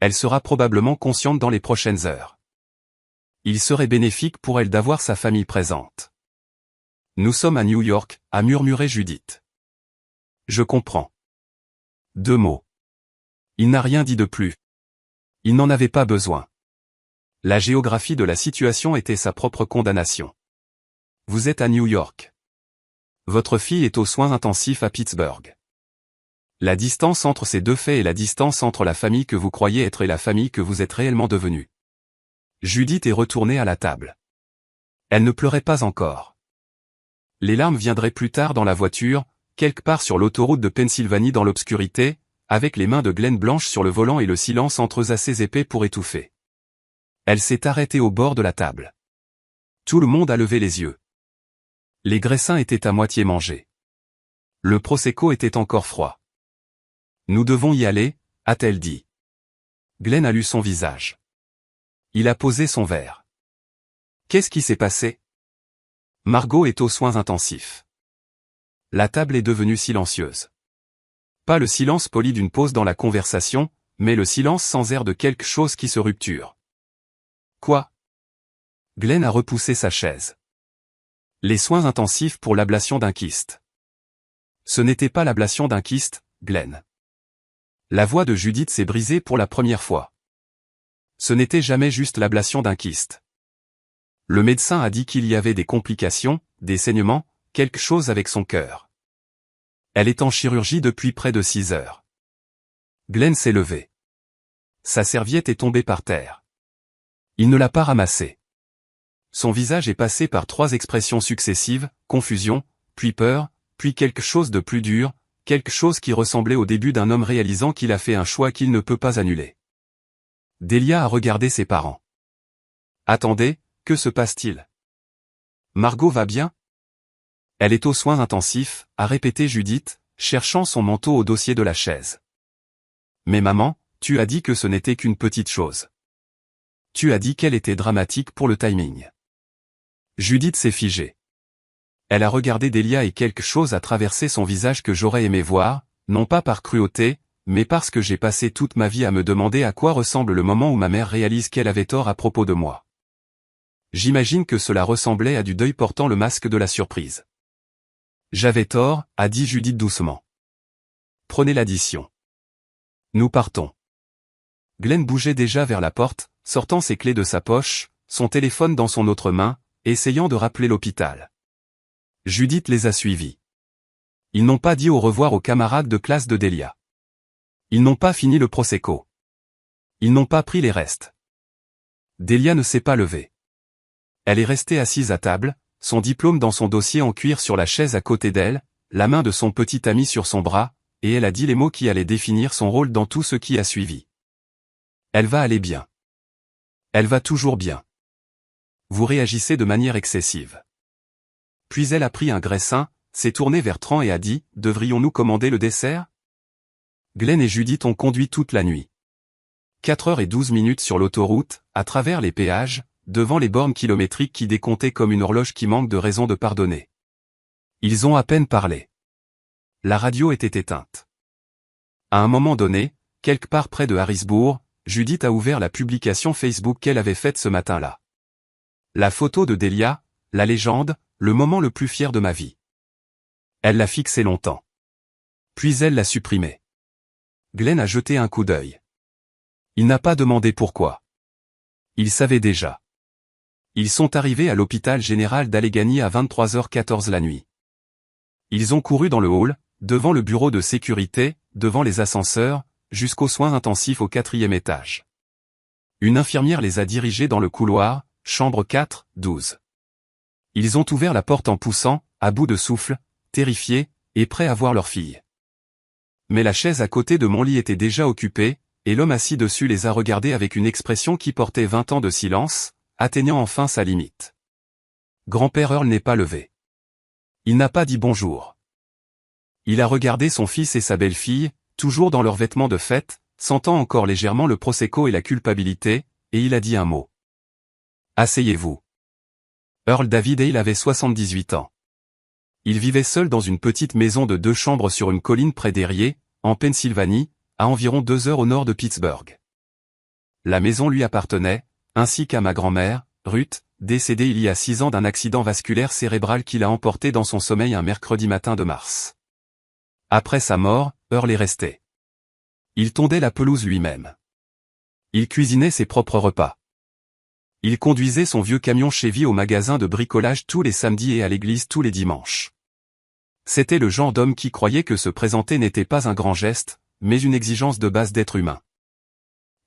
Elle sera probablement consciente dans les prochaines heures. Il serait bénéfique pour elle d'avoir sa famille présente. Nous sommes à New York, a murmuré Judith. Je comprends. 2 mots. Il n'a rien dit de plus. Il n'en avait pas besoin. La géographie de la situation était sa propre condamnation. Vous êtes à New York. Votre fille est aux soins intensifs à Pittsburgh. La distance entre ces 2 faits est la distance entre la famille que vous croyez être et la famille que vous êtes réellement devenue. Judith est retournée à la table. Elle ne pleurait pas encore. Les larmes viendraient plus tard dans la voiture, quelque part sur l'autoroute de Pennsylvanie dans l'obscurité, avec les mains de Glenn blanches sur le volant et le silence entre eux assez épais pour étouffer. Elle s'est arrêtée au bord de la table. Tout le monde a levé les yeux. Les graissins étaient à moitié mangés. Le prosecco était encore froid. Nous devons y aller, a-t-elle dit. Glenn a lu son visage. Il a posé son verre. Qu'est-ce qui s'est passé? Margot est aux soins intensifs. La table est devenue silencieuse. Pas le silence poli d'une pause dans la conversation, mais le silence sans air de quelque chose qui se rupture. Quoi? Glenn a repoussé sa chaise. Les soins intensifs pour l'ablation d'un kyste. Ce n'était pas l'ablation d'un kyste, Glenn. La voix de Judith s'est brisée pour la première fois. Ce n'était jamais juste l'ablation d'un kyste. Le médecin a dit qu'il y avait des complications, des saignements, quelque chose avec son cœur. Elle est en chirurgie depuis près de 6 heures. Glenn s'est levé. Sa serviette est tombée par terre. Il ne l'a pas ramassée. Son visage est passé par 3 expressions successives, confusion, puis peur, puis quelque chose de plus dur, quelque chose qui ressemblait au début d'un homme réalisant qu'il a fait un choix qu'il ne peut pas annuler. Delia a regardé ses parents. Attendez, que se passe-t-il? Margot va bien? Elle est aux soins intensifs, a répété Judith, cherchant son manteau au dossier de la chaise. Mais maman, tu as dit que ce n'était qu'une petite chose. Tu as dit qu'elle était dramatique pour le timing. Judith s'est figée. Elle a regardé Delia et quelque chose a traversé son visage que j'aurais aimé voir, non pas par cruauté, mais parce que j'ai passé toute ma vie à me demander à quoi ressemble le moment où ma mère réalise qu'elle avait tort à propos de moi. J'imagine que cela ressemblait à du deuil portant le masque de la surprise. J'avais tort, a dit Judith doucement. Prenez l'addition. Nous partons. Glenn bougeait déjà vers la porte, sortant ses clés de sa poche, son téléphone dans son autre main, essayant de rappeler l'hôpital. Judith les a suivis. Ils n'ont pas dit au revoir aux camarades de classe de Delia. Ils n'ont pas fini le prosecco. Ils n'ont pas pris les restes. Delia ne s'est pas levée. Elle est restée assise à table, son diplôme dans son dossier en cuir sur la chaise à côté d'elle, la main de son petit ami sur son bras, et elle a dit les mots qui allaient définir son rôle dans tout ce qui a suivi. Elle va aller bien. Elle va toujours bien. Vous réagissez de manière excessive. Puis elle a pris un graissin, s'est tournée vers Tran et a dit, devrions-nous commander le dessert? Glenn et Judith ont conduit toute la nuit. 4h12 sur l'autoroute, à travers les péages, devant les bornes kilométriques qui décomptaient comme une horloge qui manque de raison de pardonner. Ils ont à peine parlé. La radio était éteinte. À un moment donné, quelque part près de Harrisburg, Judith a ouvert la publication Facebook qu'elle avait faite ce matin-là. La photo de Delia, la légende, le moment le plus fier de ma vie. Elle l'a fixée longtemps. Puis elle l'a supprimée. Glenn a jeté un coup d'œil. Il n'a pas demandé pourquoi. Il savait déjà. Ils sont arrivés à l'hôpital général d'Allegheny à 23h14 la nuit. Ils ont couru dans le hall, devant le bureau de sécurité, devant les ascenseurs, jusqu'aux soins intensifs au 4e étage. Une infirmière les a dirigés dans le couloir, chambre 4, 12. Ils ont ouvert la porte en poussant, à bout de souffle, terrifiés, et prêts à voir leur fille. Mais la chaise à côté de mon lit était déjà occupée, et l'homme assis dessus les a regardés avec une expression qui portait 20 ans de silence, atteignant enfin sa limite. Grand-père Earl n'est pas levé. Il n'a pas dit bonjour. Il a regardé son fils et sa belle-fille, toujours dans leurs vêtements de fête, sentant encore légèrement le prosecco et la culpabilité, et il a dit un mot. Asseyez-vous. Earl David Hale avait 78 ans. Il vivait seul dans une petite maison de 2 chambres sur une colline près d'Erie, en Pennsylvanie, à environ 2 heures au nord de Pittsburgh. La maison lui appartenait, ainsi qu'à ma grand-mère, Ruth, décédée il y a 6 ans d'un accident vasculaire cérébral qui l'a emporté dans son sommeil un mercredi matin de mars. Après sa mort, Earl est resté. Il tondait la pelouse lui-même. Il cuisinait ses propres repas. Il conduisait son vieux camion Chevy au magasin de bricolage tous les samedis et à l'église tous les dimanches. C'était le genre d'homme qui croyait que se présenter n'était pas un grand geste, mais une exigence de base d'être humain.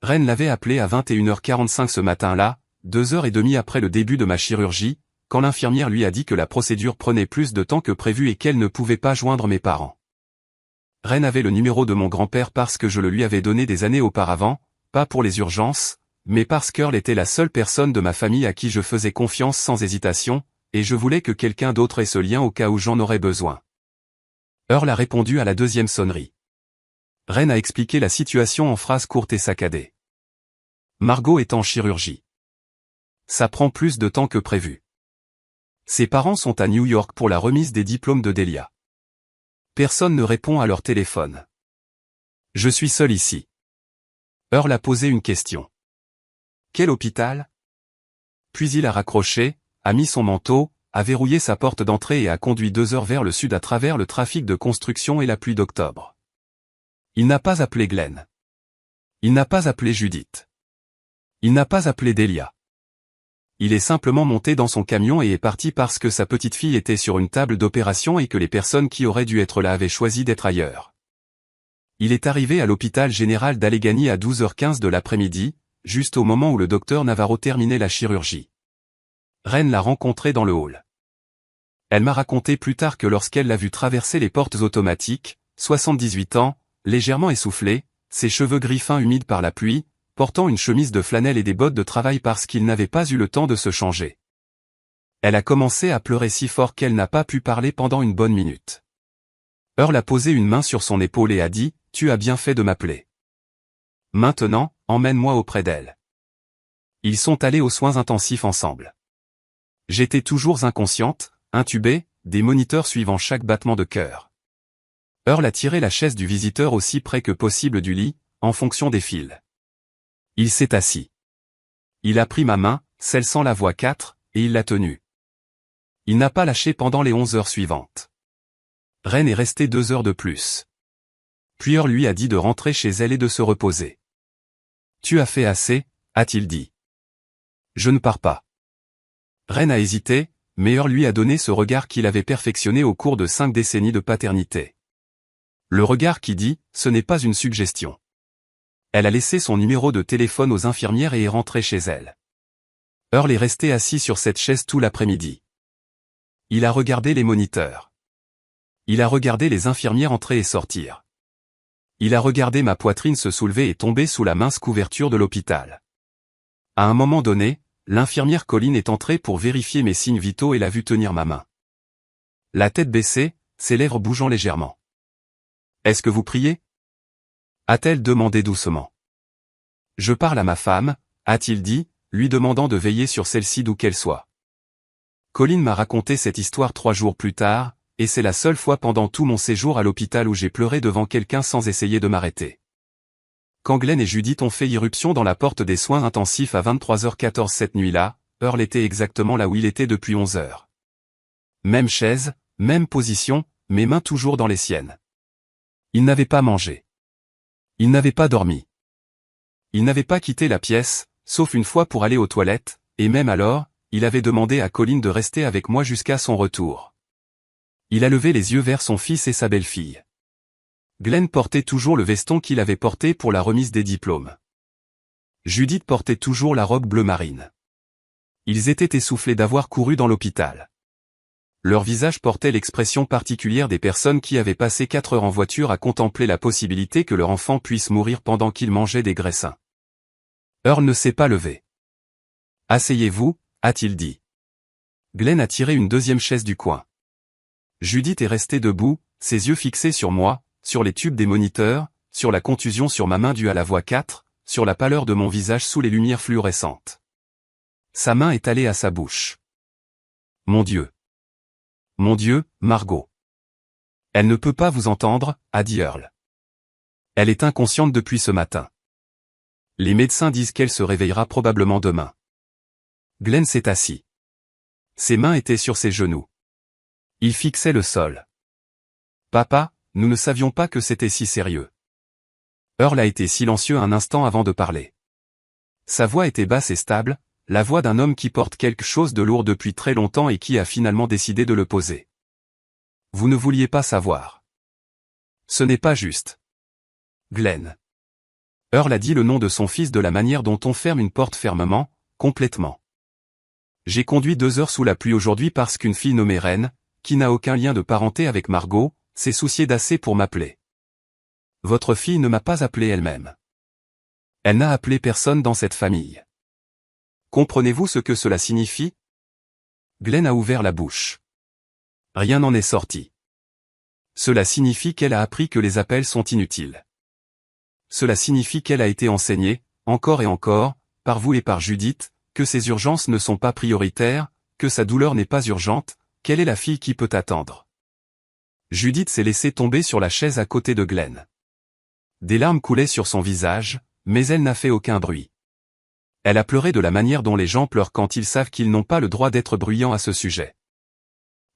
Ren l'avait appelé à 21h45 ce matin-là, 2h30 après le début de ma chirurgie, quand l'infirmière lui a dit que la procédure prenait plus de temps que prévu et qu'elle ne pouvait pas joindre mes parents. Ren avait le numéro de mon grand-père parce que je le lui avais donné des années auparavant, pas pour les urgences, mais parce qu'Earl était la seule personne de ma famille à qui je faisais confiance sans hésitation, et je voulais que quelqu'un d'autre ait ce lien au cas où j'en aurais besoin. Earl a répondu à la 2e sonnerie. Ren a expliqué la situation en phrases courtes et saccadées. Margot est en chirurgie. Ça prend plus de temps que prévu. Ses parents sont à New York pour la remise des diplômes de Delia. Personne ne répond à leur téléphone. Je suis seul ici. Earl a posé une question. Quel hôpital? Puis il a raccroché, a mis son manteau, a verrouillé sa porte d'entrée et a conduit 2 heures vers le sud à travers le trafic de construction et la pluie d'octobre. Il n'a pas appelé Glenn. Il n'a pas appelé Judith. Il n'a pas appelé Delia. Il est simplement monté dans son camion et est parti parce que sa petite fille était sur une table d'opération et que les personnes qui auraient dû être là avaient choisi d'être ailleurs. Il est arrivé à l'hôpital général d'Allegheny à 12h15 de l'après-midi, juste au moment où le docteur Navarro terminait la chirurgie. Ren l'a rencontré dans le hall. Elle m'a raconté plus tard que lorsqu'elle l'a vu traverser les portes automatiques, 78 ans, légèrement essoufflé, ses cheveux gris fins humides par la pluie, portant une chemise de flanelle et des bottes de travail parce qu'il n'avait pas eu le temps de se changer. Elle a commencé à pleurer si fort qu'elle n'a pas pu parler pendant une bonne minute. Earl a posé une main sur son épaule et a dit, « Tu as bien fait de m'appeler. Maintenant, emmène-moi auprès d'elle. » Ils sont allés aux soins intensifs ensemble. J'étais toujours inconsciente, intubée, des moniteurs suivant chaque battement de cœur. Earl a tiré la chaise du visiteur aussi près que possible du lit, en fonction des fils. Il s'est assis. Il a pris ma main, celle sans la voix 4, et il l'a tenue. Il n'a pas lâché pendant les 11 heures suivantes. Ren est resté 2 heures de plus. Puis Earl lui a dit de rentrer chez elle et de se reposer. « Tu as fait assez » a-t-il dit. « Je ne pars pas. » Ren a hésité, mais Earl lui a donné ce regard qu'il avait perfectionné au cours de 5 décennies de paternité. Le regard qui dit « Ce n'est pas une suggestion ». Elle a laissé son numéro de téléphone aux infirmières et est rentrée chez elle. Earl est resté assis sur cette chaise tout l'après-midi. Il a regardé les moniteurs. Il a regardé les infirmières entrer et sortir. Il a regardé ma poitrine se soulever et tomber sous la mince couverture de l'hôpital. À un moment donné, l'infirmière Colleen est entrée pour vérifier mes signes vitaux et l'a vu tenir ma main. La tête baissée, ses lèvres bougeant légèrement. « Est-ce que vous priez ?» a-t-elle demandé doucement. « Je parle à ma femme » a-t-il dit, lui demandant de veiller sur celle-ci d'où qu'elle soit. Colleen m'a raconté cette histoire 3 jours plus tard, et c'est la seule fois pendant tout mon séjour à l'hôpital où j'ai pleuré devant quelqu'un sans essayer de m'arrêter. Quand Glenn et Judith ont fait irruption dans la porte des soins intensifs à 23h14 cette nuit-là, Earl était exactement là où il était depuis 11 heures. Même chaise, même position, mes mains toujours dans les siennes. Il n'avait pas mangé. Il n'avait pas dormi. Il n'avait pas quitté la pièce, sauf une fois pour aller aux toilettes, et même alors, il avait demandé à Colleen de rester avec moi jusqu'à son retour. Il a levé les yeux vers son fils et sa belle-fille. Glenn portait toujours le veston qu'il avait porté pour la remise des diplômes. Judith portait toujours la robe bleu marine. Ils étaient essoufflés d'avoir couru dans l'hôpital. Leur visage portait l'expression particulière des personnes qui avaient passé 4 heures en voiture à contempler la possibilité que leur enfant puisse mourir pendant qu'il mangeait des graissins. Earl ne s'est pas levé. « Asseyez-vous » a-t-il dit. Glenn a tiré une 2e chaise du coin. Judith est restée debout, ses yeux fixés sur moi, sur les tubes des moniteurs, sur la contusion sur ma main due à la voix 4, sur la pâleur de mon visage sous les lumières fluorescentes. Sa main est allée à sa bouche. Mon Dieu. Mon Dieu, Margot. Elle ne peut pas vous entendre, a dit Earl. Elle est inconsciente depuis ce matin. Les médecins disent qu'elle se réveillera probablement demain. Glenn s'est assis. Ses mains étaient sur ses genoux. Il fixait le sol. Papa, nous ne savions pas que c'était si sérieux. Earl a été silencieux un instant avant de parler. Sa voix était basse et stable, la voix d'un homme qui porte quelque chose de lourd depuis très longtemps et qui a finalement décidé de le poser. Vous ne vouliez pas savoir. Ce n'est pas juste. Glenn. Earl a dit le nom de son fils de la manière dont on ferme une porte fermement, complètement. J'ai conduit 2 heures sous la pluie aujourd'hui parce qu'une fille nommée Reine, qui n'a aucun lien de parenté avec Margot, s'est souciée d'assez pour m'appeler. Votre fille ne m'a pas appelé elle-même. Elle n'a appelé personne dans cette famille. Comprenez-vous ce que cela signifie? Glenn a ouvert la bouche. Rien n'en est sorti. Cela signifie qu'elle a appris que les appels sont inutiles. Cela signifie qu'elle a été enseignée, encore et encore, par vous et par Judith, que ses urgences ne sont pas prioritaires, que sa douleur n'est pas urgente, qu'elle est la fille qui peut attendre. Judith s'est laissée tomber sur la chaise à côté de Glenn. Des larmes coulaient sur son visage, mais elle n'a fait aucun bruit. Elle a pleuré de la manière dont les gens pleurent quand ils savent qu'ils n'ont pas le droit d'être bruyants à ce sujet.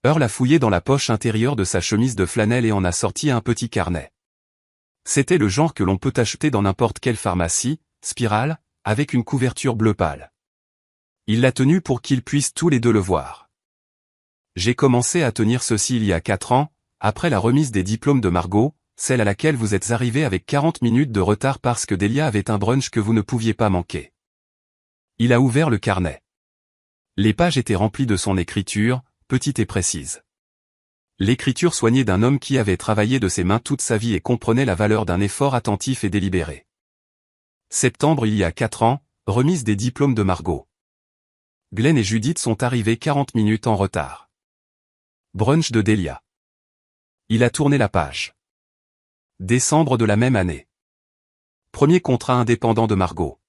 Earl a fouillé dans la poche intérieure de sa chemise de flanelle et en a sorti un petit carnet. C'était le genre que l'on peut acheter dans n'importe quelle pharmacie, spirale, avec une couverture bleu pâle. Il l'a tenu pour qu'ils puissent tous les deux le voir. J'ai commencé à tenir ceci il y a 4 ans, après la remise des diplômes de Margot, celle à laquelle vous êtes arrivé avec 40 minutes de retard parce que Delia avait un brunch que vous ne pouviez pas manquer. Il a ouvert le carnet. Les pages étaient remplies de son écriture, petite et précise. L'écriture soignée d'un homme qui avait travaillé de ses mains toute sa vie et comprenait la valeur d'un effort attentif et délibéré. Septembre il y a 4 ans, remise des diplômes de Margot. Glenn et Judith sont arrivés 40 minutes en retard. Brunch de Delia. Il a tourné la page. Décembre de la même année. Premier contrat indépendant de Margot.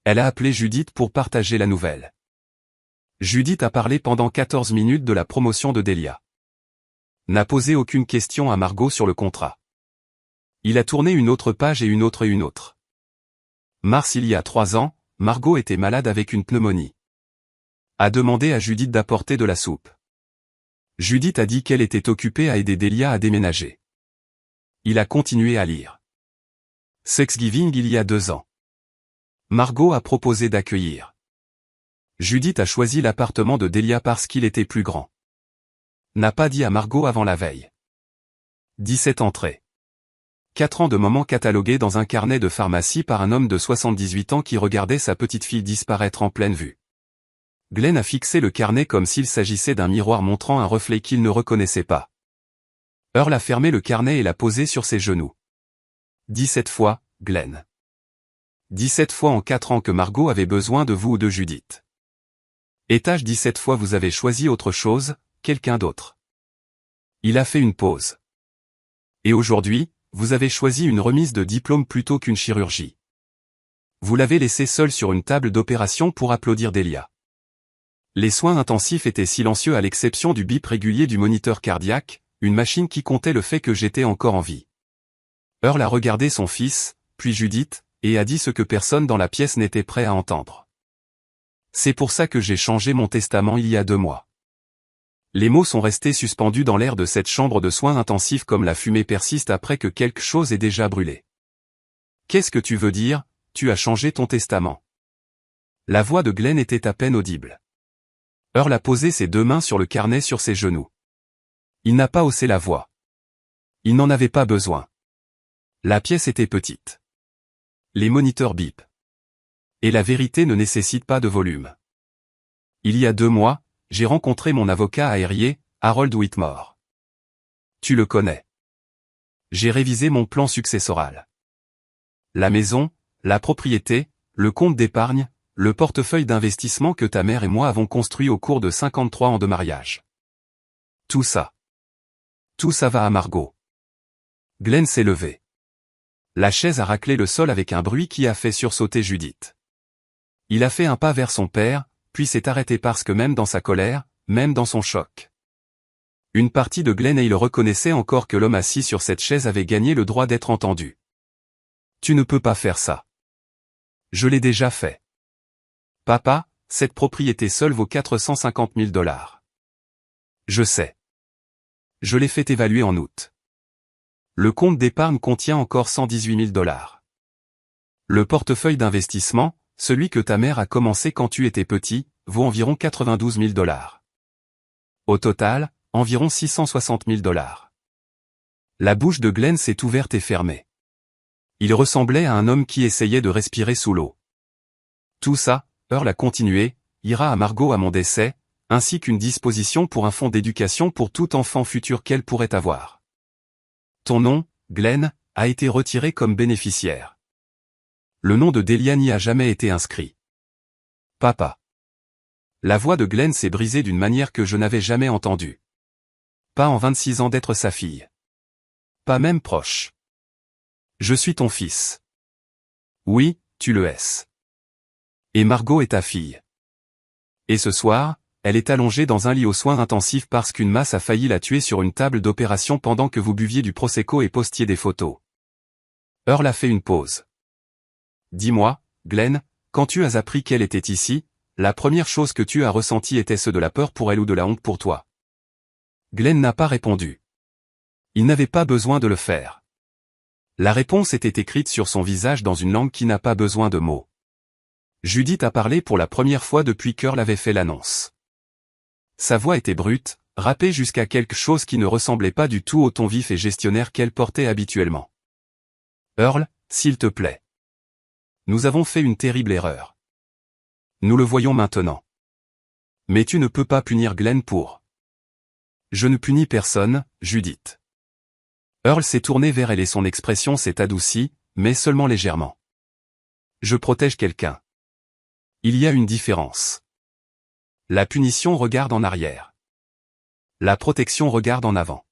Elle a appelé Judith pour partager la nouvelle. Judith a parlé pendant 14 minutes de la promotion de Delia. N'a posé aucune question à Margot sur le contrat. Il a tourné une autre page et une autre et une autre. Mars il y a 3 ans, Margot était malade avec une pneumonie. A demandé à Judith d'apporter de la soupe. Judith a dit qu'elle était occupée à aider Delia à déménager. Il a continué à lire. Thanksgiving il y a 2 ans. Margot a proposé d'accueillir. Judith a choisi l'appartement de Delia parce qu'il était plus grand. N'a pas dit à Margot avant la veille. 17 entrées. 4 ans de moments catalogués dans un carnet de pharmacie par un homme de 78 ans qui regardait sa petite fille disparaître en pleine vue. Glenn a fixé le carnet comme s'il s'agissait d'un miroir montrant un reflet qu'il ne reconnaissait pas. Earl a fermé le carnet et l'a posé sur ses genoux. 17 fois, Glenn. 17 fois en 4 ans que Margot avait besoin de vous ou de Judith. Étage 17 fois vous avez choisi autre chose, quelqu'un d'autre. Il a fait une pause. Et aujourd'hui, vous avez choisi une remise de diplôme plutôt qu'une chirurgie. Vous l'avez laissé seul sur une table d'opération pour applaudir Delia. Les soins intensifs étaient silencieux à l'exception du bip régulier du moniteur cardiaque, une machine qui comptait le fait que j'étais encore en vie. Earl a regardé son fils, puis Judith, et a dit ce que personne dans la pièce n'était prêt à entendre. C'est pour ça que j'ai changé mon testament il y a 2 mois. Les mots sont restés suspendus dans l'air de cette chambre de soins intensifs comme la fumée persiste après que quelque chose ait déjà brûlé. Qu'est-ce que tu veux dire, tu as changé ton testament? La voix de Glenn était à peine audible. Earl a posé ses 2 mains sur le carnet sur ses genoux. Il n'a pas haussé la voix. Il n'en avait pas besoin. La pièce était petite. Les moniteurs bip. Et la vérité ne nécessite pas de volume. Il y a 2 mois, j'ai rencontré mon avocat aérien, Harold Whitmore. Tu le connais. J'ai révisé mon plan successoral. La maison, la propriété, le compte d'épargne, le portefeuille d'investissement que ta mère et moi avons construit au cours de 53 ans de mariage. Tout ça. Tout ça va à Margot. Glenn s'est levé. La chaise a raclé le sol avec un bruit qui a fait sursauter Judith. Il a fait un pas vers son père, puis s'est arrêté parce que même dans sa colère, même dans son choc, une partie de Glenn et il reconnaissait encore que l'homme assis sur cette chaise avait gagné le droit d'être entendu. Tu ne peux pas faire ça. Je l'ai déjà fait. Papa, cette propriété seule vaut 450 000 $. Je sais. Je l'ai fait évaluer en août. Le compte d'épargne contient encore 118 000 $. Le portefeuille d'investissement, celui que ta mère a commencé quand tu étais petit, vaut environ 92 000 $. Au total, environ 660 000 $. La bouche de Glenn s'est ouverte et fermée. Il ressemblait à un homme qui essayait de respirer sous l'eau. Tout ça, Earl a continué, ira à Margot à mon décès, ainsi qu'une disposition pour un fonds d'éducation pour tout enfant futur qu'elle pourrait avoir. Ton nom, Glenn, a été retiré comme bénéficiaire. Le nom de Delia n'y a jamais été inscrit. Papa. La voix de Glenn s'est brisée d'une manière que je n'avais jamais entendue. Pas en 26 ans d'être sa fille. Pas même proche. Je suis ton fils. Oui, tu le es. Et Margot est ta fille. Et ce soir, elle est allongée dans un lit aux soins intensifs parce qu'une masse a failli la tuer sur une table d'opération pendant que vous buviez du Prosecco et postiez des photos. Earl a fait une pause. Dis-moi, Glenn, quand tu as appris qu'elle était ici, la première chose que tu as ressentie était-ce de la peur pour elle ou de la honte pour toi? Glenn n'a pas répondu. Il n'avait pas besoin de le faire. La réponse était écrite sur son visage dans une langue qui n'a pas besoin de mots. Judith a parlé pour la première fois depuis qu'Earl avait fait l'annonce. Sa voix était brute, râpée jusqu'à quelque chose qui ne ressemblait pas du tout au ton vif et gestionnaire qu'elle portait habituellement. Earl, s'il te plaît. Nous avons fait une terrible erreur. Nous le voyons maintenant. Mais tu ne peux pas punir Glenn pour. Je ne punis personne, Judith. Earl s'est tourné vers elle et son expression s'est adoucie, mais seulement légèrement. Je protège quelqu'un. Il y a une différence. La punition regarde en arrière. La protection regarde en avant.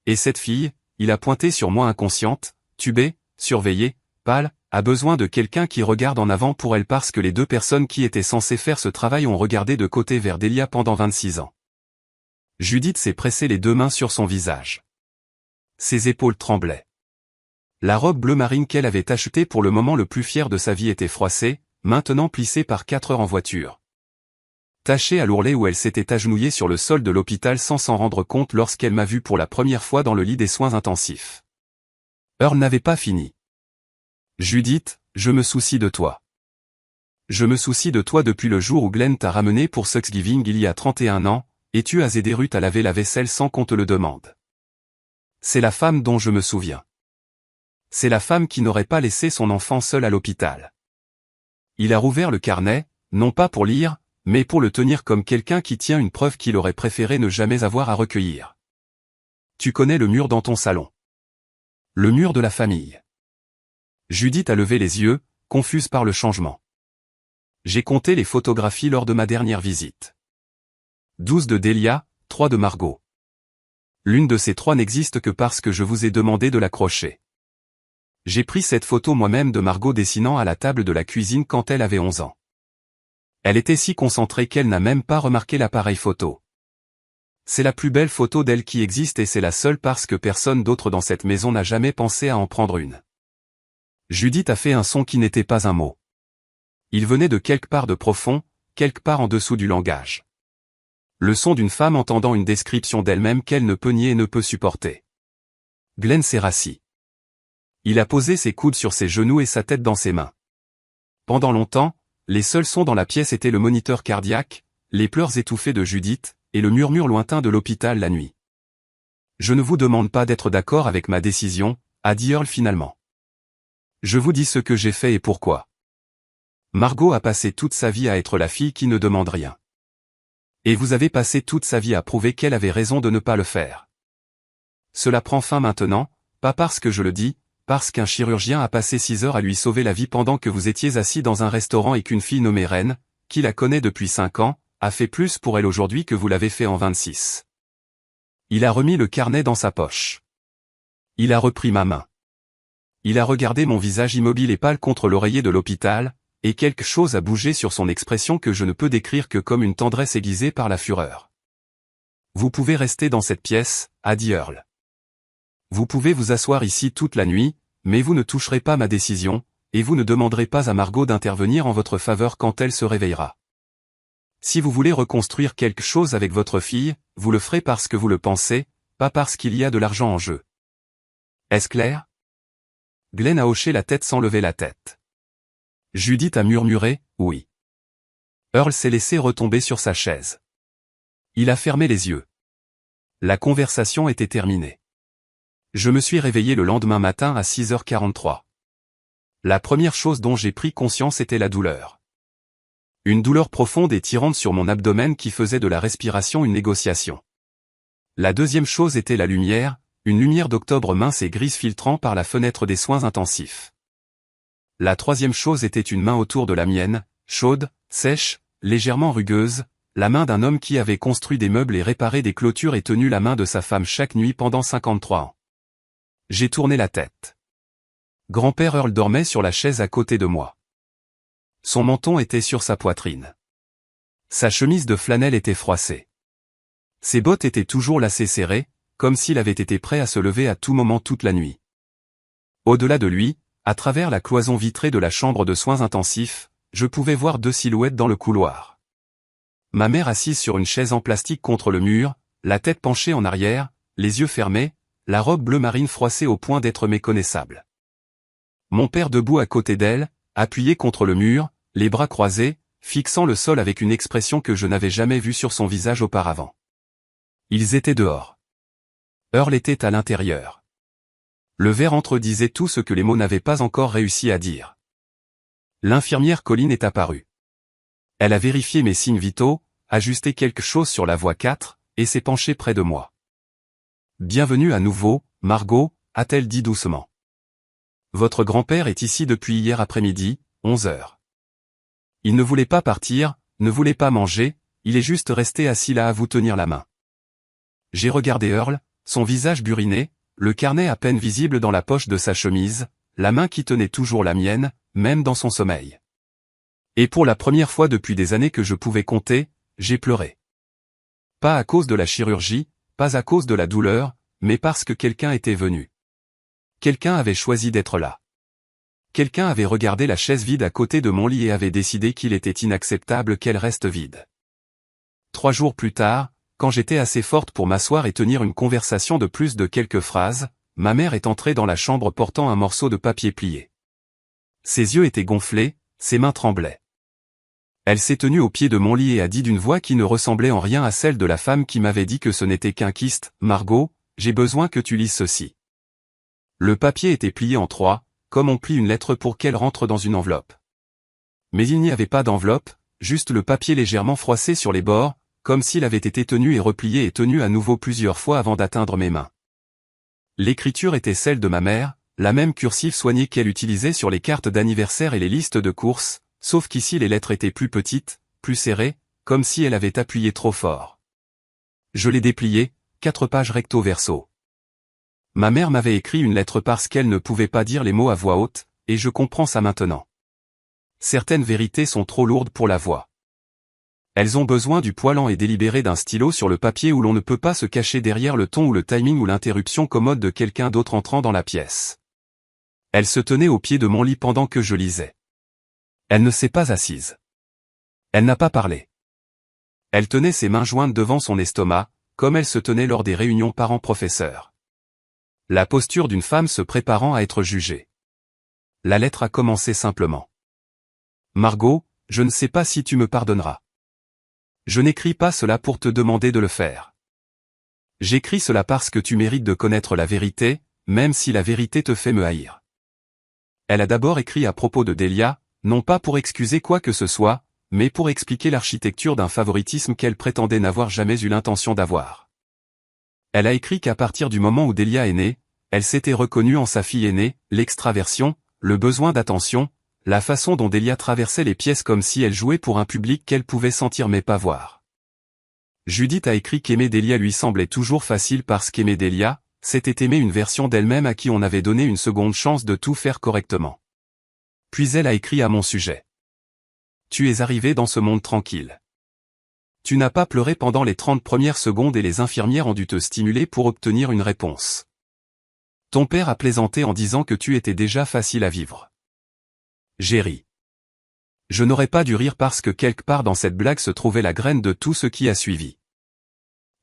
Et cette fille, il a pointé sur moi inconsciente, tubée, surveillée, pâle, a besoin de quelqu'un qui regarde en avant pour elle parce que les deux personnes qui étaient censées faire ce travail ont regardé de côté vers Delia pendant 26 ans. Judith s'est pressé les deux mains sur son visage. Ses épaules tremblaient. La robe bleu marine qu'elle avait achetée pour le moment le plus fier de sa vie était froissée, maintenant plissée par 4 heures en voiture. Tachée à l'ourlet où elle s'était agenouillée sur le sol de l'hôpital sans s'en rendre compte lorsqu'elle m'a vu pour la première fois dans le lit des soins intensifs. Earl n'avait pas fini. Judith, je me soucie de toi. Je me soucie de toi depuis le jour où Glenn t'a ramené pour Thanksgiving il y a 31 ans, et tu as aidé Ruth à laver la vaisselle sans qu'on te le demande. C'est la femme dont je me souviens. C'est la femme qui n'aurait pas laissé son enfant seul à l'hôpital. Il a rouvert le carnet, non pas pour lire, mais pour le tenir comme quelqu'un qui tient une preuve qu'il aurait préféré ne jamais avoir à recueillir. Tu connais le mur dans ton salon. Le mur de la famille. Judith a levé les yeux, confuse par le changement. J'ai compté les photographies lors de ma dernière visite. 12 de Delia, 3 de Margot. L'une de ces 3 n'existe que parce que je vous ai demandé de l'accrocher. J'ai pris cette photo moi-même de Margot dessinant à la table de la cuisine quand elle avait 11 ans. Elle était si concentrée qu'elle n'a même pas remarqué l'appareil photo. C'est la plus belle photo d'elle qui existe et c'est la seule parce que personne d'autre dans cette maison n'a jamais pensé à en prendre une. Judith a fait un son qui n'était pas un mot. Il venait de quelque part de profond, quelque part en dessous du langage. Le son d'une femme entendant une description d'elle-même qu'elle ne peut nier et ne peut supporter. Glenn s'est rassis. Il a posé ses coudes sur ses genoux et sa tête dans ses mains. Pendant longtemps, les seuls sons dans la pièce étaient le moniteur cardiaque, les pleurs étouffés de Judith, et le murmure lointain de l'hôpital la nuit. Je ne vous demande pas d'être d'accord avec ma décision, a dit Earl finalement. Je vous dis ce que j'ai fait et pourquoi. Margot a passé toute sa vie à être la fille qui ne demande rien. Et vous avez passé toute sa vie à prouver qu'elle avait raison de ne pas le faire. Cela prend fin maintenant, pas parce que je le dis, parce qu'un chirurgien a passé 6 heures à lui sauver la vie pendant que vous étiez assis dans un restaurant et qu'une fille nommée Reine, qui la connaît depuis 5 ans, a fait plus pour elle aujourd'hui que vous l'avez fait en 26. Il a remis le carnet dans sa poche. Il a repris ma main. Il a regardé mon visage immobile et pâle contre l'oreiller de l'hôpital, et quelque chose a bougé sur son expression que je ne peux décrire que comme une tendresse aiguisée par la fureur. Vous pouvez rester dans cette pièce, a dit Earl. Vous pouvez vous asseoir ici toute la nuit, mais vous ne toucherez pas ma décision, et vous ne demanderez pas à Margot d'intervenir en votre faveur quand elle se réveillera. Si vous voulez reconstruire quelque chose avec votre fille, vous le ferez parce que vous le pensez, pas parce qu'il y a de l'argent en jeu. Est-ce clair? Glenn a hoché la tête sans lever la tête. Judith a murmuré, oui. Earl s'est laissé retomber sur sa chaise. Il a fermé les yeux. La conversation était terminée. Je me suis réveillé le lendemain matin à 6h43. La première chose dont j'ai pris conscience était la douleur. Une douleur profonde et tirante sur mon abdomen qui faisait de la respiration une négociation. La deuxième chose était la lumière, une lumière d'octobre mince et grise filtrant par la fenêtre des soins intensifs. La troisième chose était une main autour de la mienne, chaude, sèche, légèrement rugueuse, la main d'un homme qui avait construit des meubles et réparé des clôtures et tenu la main de sa femme chaque nuit pendant 53 ans. J'ai tourné la tête. Grand-père Earl dormait sur la chaise à côté de moi. Son menton était sur sa poitrine. Sa chemise de flanelle était froissée. Ses bottes étaient toujours lacées serrées, comme s'il avait été prêt à se lever à tout moment toute la nuit. Au-delà de lui, à travers la cloison vitrée de la chambre de soins intensifs, je pouvais voir deux silhouettes dans le couloir. Ma mère assise sur une chaise en plastique contre le mur, la tête penchée en arrière, les yeux fermés, la robe bleu marine froissée au point d'être méconnaissable. Mon père debout à côté d'elle, appuyé contre le mur, les bras croisés, fixant le sol avec une expression que je n'avais jamais vue sur son visage auparavant. Ils étaient dehors. Earl était à l'intérieur. Le verre entredisait tout ce que les mots n'avaient pas encore réussi à dire. L'infirmière Colline est apparue. Elle a vérifié mes signes vitaux, ajusté quelque chose sur la voie 4, et s'est penchée près de moi. « Bienvenue à nouveau, Margot », a-t-elle dit doucement. « Votre grand-père est ici depuis hier après-midi, 11h. Il ne voulait pas partir, ne voulait pas manger, il est juste resté assis là à vous tenir la main. » J'ai regardé Earl, son visage buriné, le carnet à peine visible dans la poche de sa chemise, la main qui tenait toujours la mienne, même dans son sommeil. Et pour la première fois depuis des années que je pouvais compter, j'ai pleuré. Pas à cause de la chirurgie, pas à cause de la douleur, mais parce que quelqu'un était venu. Quelqu'un avait choisi d'être là. Quelqu'un avait regardé la chaise vide à côté de mon lit et avait décidé qu'il était inacceptable qu'elle reste vide. 3 jours plus tard, quand j'étais assez forte pour m'asseoir et tenir une conversation de plus de quelques phrases, ma mère est entrée dans la chambre portant un morceau de papier plié. Ses yeux étaient gonflés, ses mains tremblaient. Elle s'est tenue au pied de mon lit et a dit d'une voix qui ne ressemblait en rien à celle de la femme qui m'avait dit que ce n'était qu'un kyste, « Margot, j'ai besoin que tu lises ceci. » Le papier était plié en 3, comme on plie une lettre pour qu'elle rentre dans une enveloppe. Mais il n'y avait pas d'enveloppe, juste le papier légèrement froissé sur les bords, comme s'il avait été tenu et replié et tenu à nouveau plusieurs fois avant d'atteindre mes mains. L'écriture était celle de ma mère, la même cursive soignée qu'elle utilisait sur les cartes d'anniversaire et les listes de courses, sauf qu'ici les lettres étaient plus petites, plus serrées, comme si elle avait appuyé trop fort. Je l'ai déplié, 4 pages recto verso. Ma mère m'avait écrit une lettre parce qu'elle ne pouvait pas dire les mots à voix haute, et je comprends ça maintenant. Certaines vérités sont trop lourdes pour la voix. Elles ont besoin du poids lent et délibéré d'un stylo sur le papier où l'on ne peut pas se cacher derrière le ton ou le timing ou l'interruption commode de quelqu'un d'autre entrant dans la pièce. Elle se tenait au pied de mon lit pendant que je lisais. Elle ne s'est pas assise. Elle n'a pas parlé. Elle tenait ses mains jointes devant son estomac, comme elle se tenait lors des réunions parents-professeurs. La posture d'une femme se préparant à être jugée. La lettre a commencé simplement. « Margot, je ne sais pas si tu me pardonneras. Je n'écris pas cela pour te demander de le faire. J'écris cela parce que tu mérites de connaître la vérité, même si la vérité te fait me haïr. » Elle a d'abord écrit à propos de Delia, non pas pour excuser quoi que ce soit, mais pour expliquer l'architecture d'un favoritisme qu'elle prétendait n'avoir jamais eu l'intention d'avoir. Elle a écrit qu'à partir du moment où Delia est née, elle s'était reconnue en sa fille aînée, l'extraversion, le besoin d'attention, la façon dont Delia traversait les pièces comme si elle jouait pour un public qu'elle pouvait sentir mais pas voir. Judith a écrit qu'aimer Delia lui semblait toujours facile parce qu'aimer Delia, c'était aimer une version d'elle-même à qui on avait donné une seconde chance de tout faire correctement. Puis elle a écrit à mon sujet. tu es arrivé dans ce monde tranquille. Tu n'as pas pleuré pendant les 30 premières secondes et les infirmières ont dû te stimuler pour obtenir une réponse. Ton père a plaisanté en disant que tu étais déjà facile à vivre. J'ai ri. Je n'aurais pas dû rire parce que quelque part dans cette blague se trouvait la graine de tout ce qui a suivi.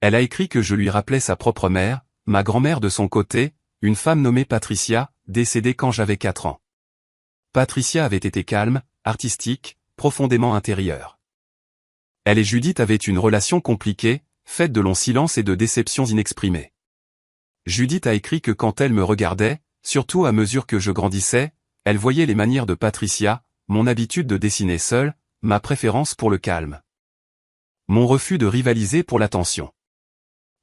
Elle a écrit que je lui rappelais sa propre mère, ma grand-mère de son côté, une femme nommée Patricia, décédée quand j'avais 4 ans. Patricia avait été calme, artistique, profondément intérieure. Elle et Judith avaient une relation compliquée, faite de longs silences et de déceptions inexprimées. Judith a écrit que quand elle me regardait, surtout à mesure que je grandissais, elle voyait les manières de Patricia, mon habitude de dessiner seule, ma préférence pour le calme. Mon refus de rivaliser pour l'attention.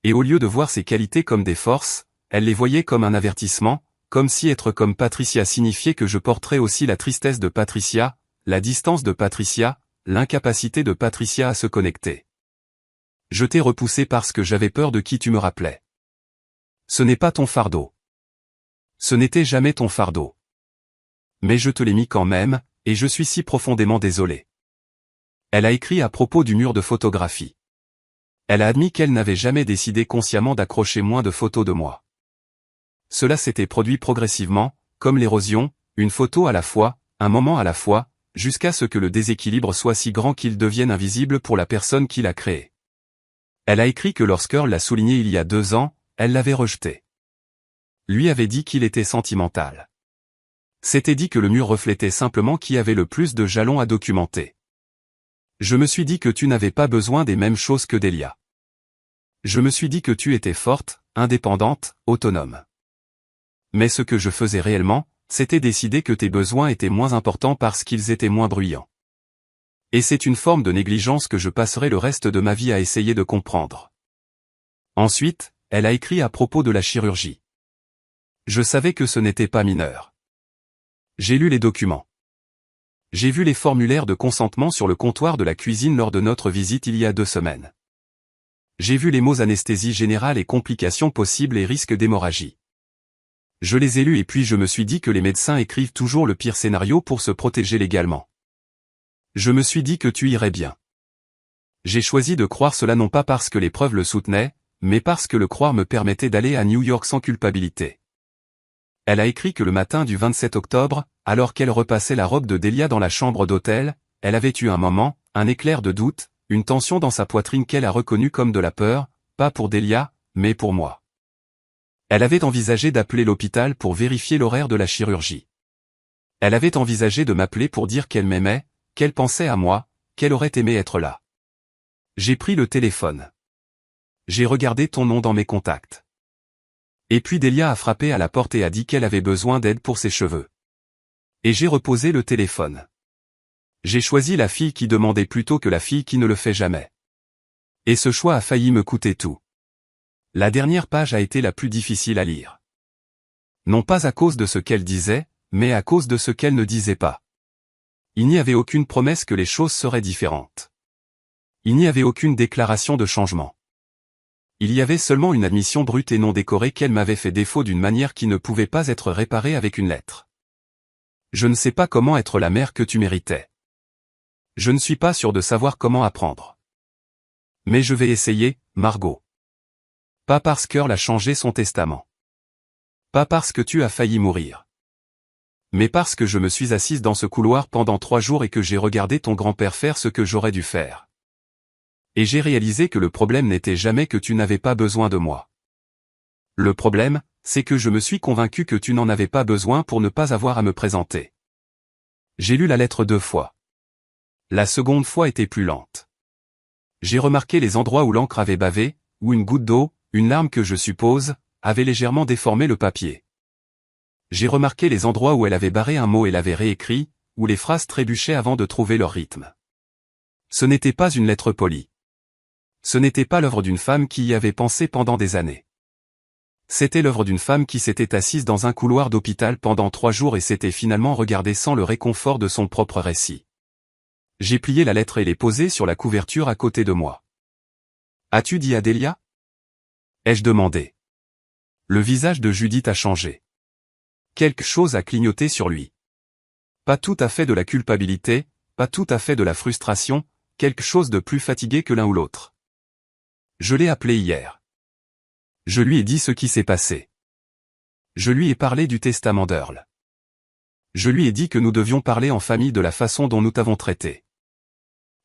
Et au lieu de voir ses qualités comme des forces, elle les voyait comme un avertissement, comme si être comme Patricia signifiait que je porterais aussi la tristesse de Patricia, la distance de Patricia, l'incapacité de Patricia à se connecter. Je t'ai repoussé parce que j'avais peur de qui tu me rappelais. Ce n'est pas ton fardeau. Ce n'était jamais ton fardeau. Mais je te l'ai mis quand même, et je suis si profondément désolé. Elle a écrit à propos du mur de photographie. Elle a admis qu'elle n'avait jamais décidé consciemment d'accrocher moins de photos de moi. Cela s'était produit progressivement, comme l'érosion, une photo à la fois, un moment à la fois, jusqu'à ce que le déséquilibre soit si grand qu'il devienne invisible pour la personne qui l'a créé. Elle a écrit que lorsqu'Earl l'a souligné il y a 2 ans, elle l'avait rejeté. Lui avait dit qu'il était sentimental. S'était dit que le mur reflétait simplement qui avait le plus de jalons à documenter. Je me suis dit que tu n'avais pas besoin des mêmes choses que Delia. Je me suis dit que tu étais forte, indépendante, autonome. Mais ce que je faisais réellement, c'était décider que tes besoins étaient moins importants parce qu'ils étaient moins bruyants. Et c'est une forme de négligence que je passerai le reste de ma vie à essayer de comprendre. Ensuite, elle a écrit à propos de la chirurgie. Je savais que ce n'était pas mineur. J'ai lu les documents. J'ai vu les formulaires de consentement sur le comptoir de la cuisine lors de notre visite il y a 2 semaines. J'ai vu les mots anesthésie générale et complications possibles et risque d'hémorragie. Je les ai lus et puis je me suis dit que les médecins écrivent toujours le pire scénario pour se protéger légalement. Je me suis dit que tu irais bien. J'ai choisi de croire cela non pas parce que les preuves le soutenaient, mais parce que le croire me permettait d'aller à New York sans culpabilité. Elle a écrit que le matin du 27 octobre, alors qu'elle repassait la robe de Delia dans la chambre d'hôtel, elle avait eu un moment, un éclair de doute, une tension dans sa poitrine qu'elle a reconnue comme de la peur, pas pour Delia, mais pour moi. Elle avait envisagé d'appeler l'hôpital pour vérifier l'horaire de la chirurgie. Elle avait envisagé de m'appeler pour dire qu'elle m'aimait, qu'elle pensait à moi, qu'elle aurait aimé être là. J'ai pris le téléphone. J'ai regardé ton nom dans mes contacts. Et puis Delia a frappé à la porte et a dit qu'elle avait besoin d'aide pour ses cheveux. Et j'ai reposé le téléphone. J'ai choisi la fille qui demandait plutôt que la fille qui ne le fait jamais. Et ce choix a failli me coûter tout. La dernière page a été la plus difficile à lire. Non pas à cause de ce qu'elle disait, mais à cause de ce qu'elle ne disait pas. Il n'y avait aucune promesse que les choses seraient différentes. Il n'y avait aucune déclaration de changement. Il y avait seulement une admission brute et non décorée qu'elle m'avait fait défaut d'une manière qui ne pouvait pas être réparée avec une lettre. Je ne sais pas comment être la mère que tu méritais. Je ne suis pas sûr de savoir comment apprendre. Mais je vais essayer, Margot. Pas parce qu'Earl a changé son testament. Pas parce que tu as failli mourir. Mais parce que je me suis assise dans ce couloir pendant 3 jours et que j'ai regardé ton grand-père faire ce que j'aurais dû faire. Et j'ai réalisé que le problème n'était jamais que tu n'avais pas besoin de moi. Le problème, c'est que je me suis convaincu que tu n'en avais pas besoin pour ne pas avoir à me présenter. J'ai lu la lettre 2 fois. La seconde fois était plus lente. J'ai remarqué les endroits où l'encre avait bavé, où une goutte d'eau, une larme que je suppose, avait légèrement déformé le papier. J'ai remarqué les endroits où elle avait barré un mot et l'avait réécrit, où les phrases trébuchaient avant de trouver leur rythme. Ce n'était pas une lettre polie. Ce n'était pas l'œuvre d'une femme qui y avait pensé pendant des années. C'était l'œuvre d'une femme qui s'était assise dans un couloir d'hôpital pendant 3 jours et s'était finalement regardée sans le réconfort de son propre récit. J'ai plié la lettre et l'ai posée sur la couverture à côté de moi. « As-tu dit à Delia ?» ai-je demandé. Le visage de Judith a changé. Quelque chose a clignoté sur lui. Pas tout à fait de la culpabilité, pas tout à fait de la frustration, quelque chose de plus fatigué que l'un ou l'autre. Je l'ai appelé hier. Je lui ai dit ce qui s'est passé. Je lui ai parlé du testament d'Earl. Je lui ai dit que nous devions parler en famille de la façon dont nous t'avons traité.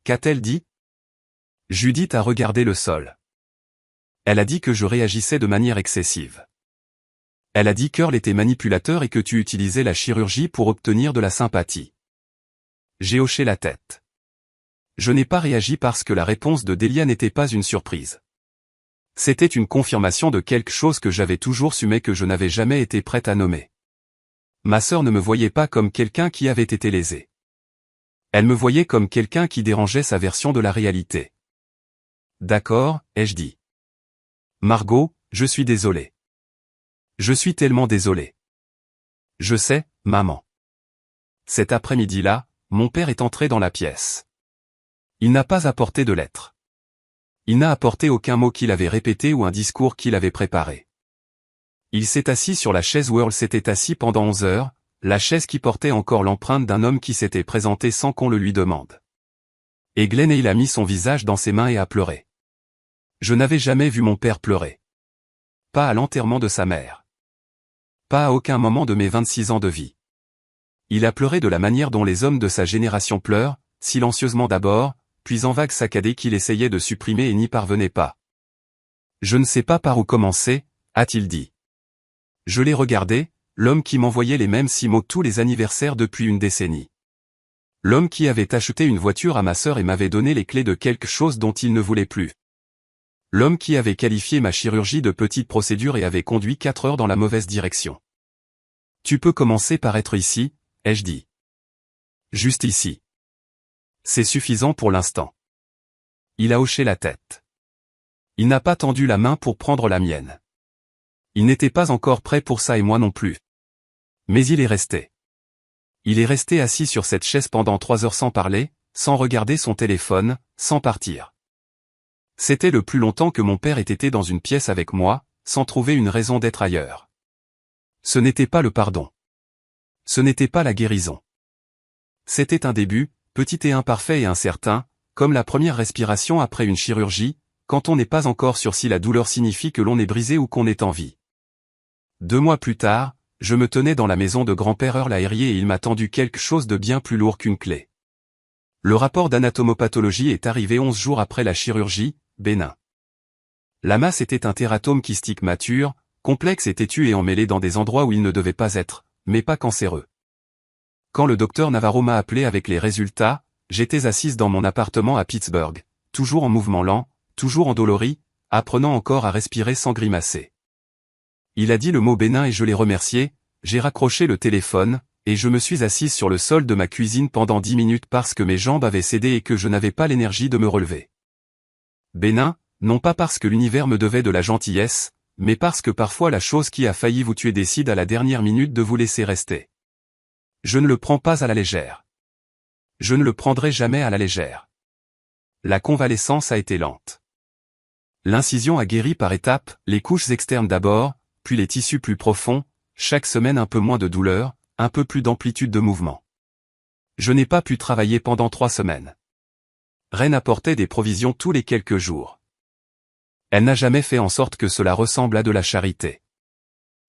Qu'a-t-elle dit? Judith a regardé le sol. Elle a dit que je réagissais de manière excessive. Elle a dit qu'Earl était manipulateur et que tu utilisais la chirurgie pour obtenir de la sympathie. J'ai hoché la tête. Je n'ai pas réagi parce que la réponse de Delia n'était pas une surprise. C'était une confirmation de quelque chose que j'avais toujours su mais que je n'avais jamais été prête à nommer. Ma sœur ne me voyait pas comme quelqu'un qui avait été lésé. Elle me voyait comme quelqu'un qui dérangeait sa version de la réalité. D'accord, ai-je dit. Margot, je suis désolé. Je suis tellement désolé. Je sais, maman. Cet après-midi-là, mon père est entré dans la pièce. Il n'a pas apporté de lettre. Il n'a apporté aucun mot qu'il avait répété ou un discours qu'il avait préparé. Il s'est assis sur la chaise où Earl s'était assis pendant 11 heures, la chaise qui portait encore l'empreinte d'un homme qui s'était présenté sans qu'on le lui demande. Et Glenn a mis son visage dans ses mains et a pleuré. Je n'avais jamais vu mon père pleurer. Pas à l'enterrement de sa mère. Pas à aucun moment de mes 26 ans de vie. Il a pleuré de la manière dont les hommes de sa génération pleurent, silencieusement d'abord, puis en vagues saccadées qu'il essayait de supprimer et n'y parvenait pas. Je ne sais pas par où commencer, a-t-il dit. Je l'ai regardé, l'homme qui m'envoyait les mêmes 6 mots tous les anniversaires depuis une décennie. L'homme qui avait acheté une voiture à ma sœur et m'avait donné les clés de quelque chose dont il ne voulait plus. L'homme qui avait qualifié ma chirurgie de petite procédure et avait conduit 4 heures dans la mauvaise direction. Tu peux commencer par être ici, ai-je dit. Juste ici. C'est suffisant pour l'instant. Il a hoché la tête. Il n'a pas tendu la main pour prendre la mienne. Il n'était pas encore prêt pour ça et moi non plus. Mais il est resté. Il est resté assis sur cette chaise pendant 3 heures sans parler, sans regarder son téléphone, sans partir. C'était le plus longtemps que mon père ait été dans une pièce avec moi, sans trouver une raison d'être ailleurs. Ce n'était pas le pardon. Ce n'était pas la guérison. C'était un début, petit et imparfait et incertain, comme la première respiration après une chirurgie, quand on n'est pas encore sûr si la douleur signifie que l'on est brisé ou qu'on est en vie. 2 mois plus tard, je me tenais dans la maison de grand-père Earl à Erie et il m'a tendu quelque chose de bien plus lourd qu'une clé. Le rapport d'anatomopathologie est arrivé 11 jours après la chirurgie, bénin. La masse était un tératome kystique mature, complexe et têtu et emmêlé dans des endroits où il ne devait pas être, mais pas cancéreux. Quand le docteur Navarro m'a appelé avec les résultats, j'étais assise dans mon appartement à Pittsburgh, toujours en mouvement lent, toujours endolori, apprenant encore à respirer sans grimacer. Il a dit le mot bénin et je l'ai remercié, j'ai raccroché le téléphone, et je me suis assise sur le sol de ma cuisine pendant 10 minutes parce que mes jambes avaient cédé et que je n'avais pas l'énergie de me relever. Bénin, non pas parce que l'univers me devait de la gentillesse, mais parce que parfois la chose qui a failli vous tuer décide à la dernière minute de vous laisser rester. Je ne le prends pas à la légère. Je ne le prendrai jamais à la légère. La convalescence a été lente. L'incision a guéri par étapes, les couches externes d'abord, puis les tissus plus profonds, chaque semaine un peu moins de douleur, un peu plus d'amplitude de mouvement. Je n'ai pas pu travailler pendant 3 semaines. Reine apportait des provisions tous les quelques jours. Elle n'a jamais fait en sorte que cela ressemble à de la charité.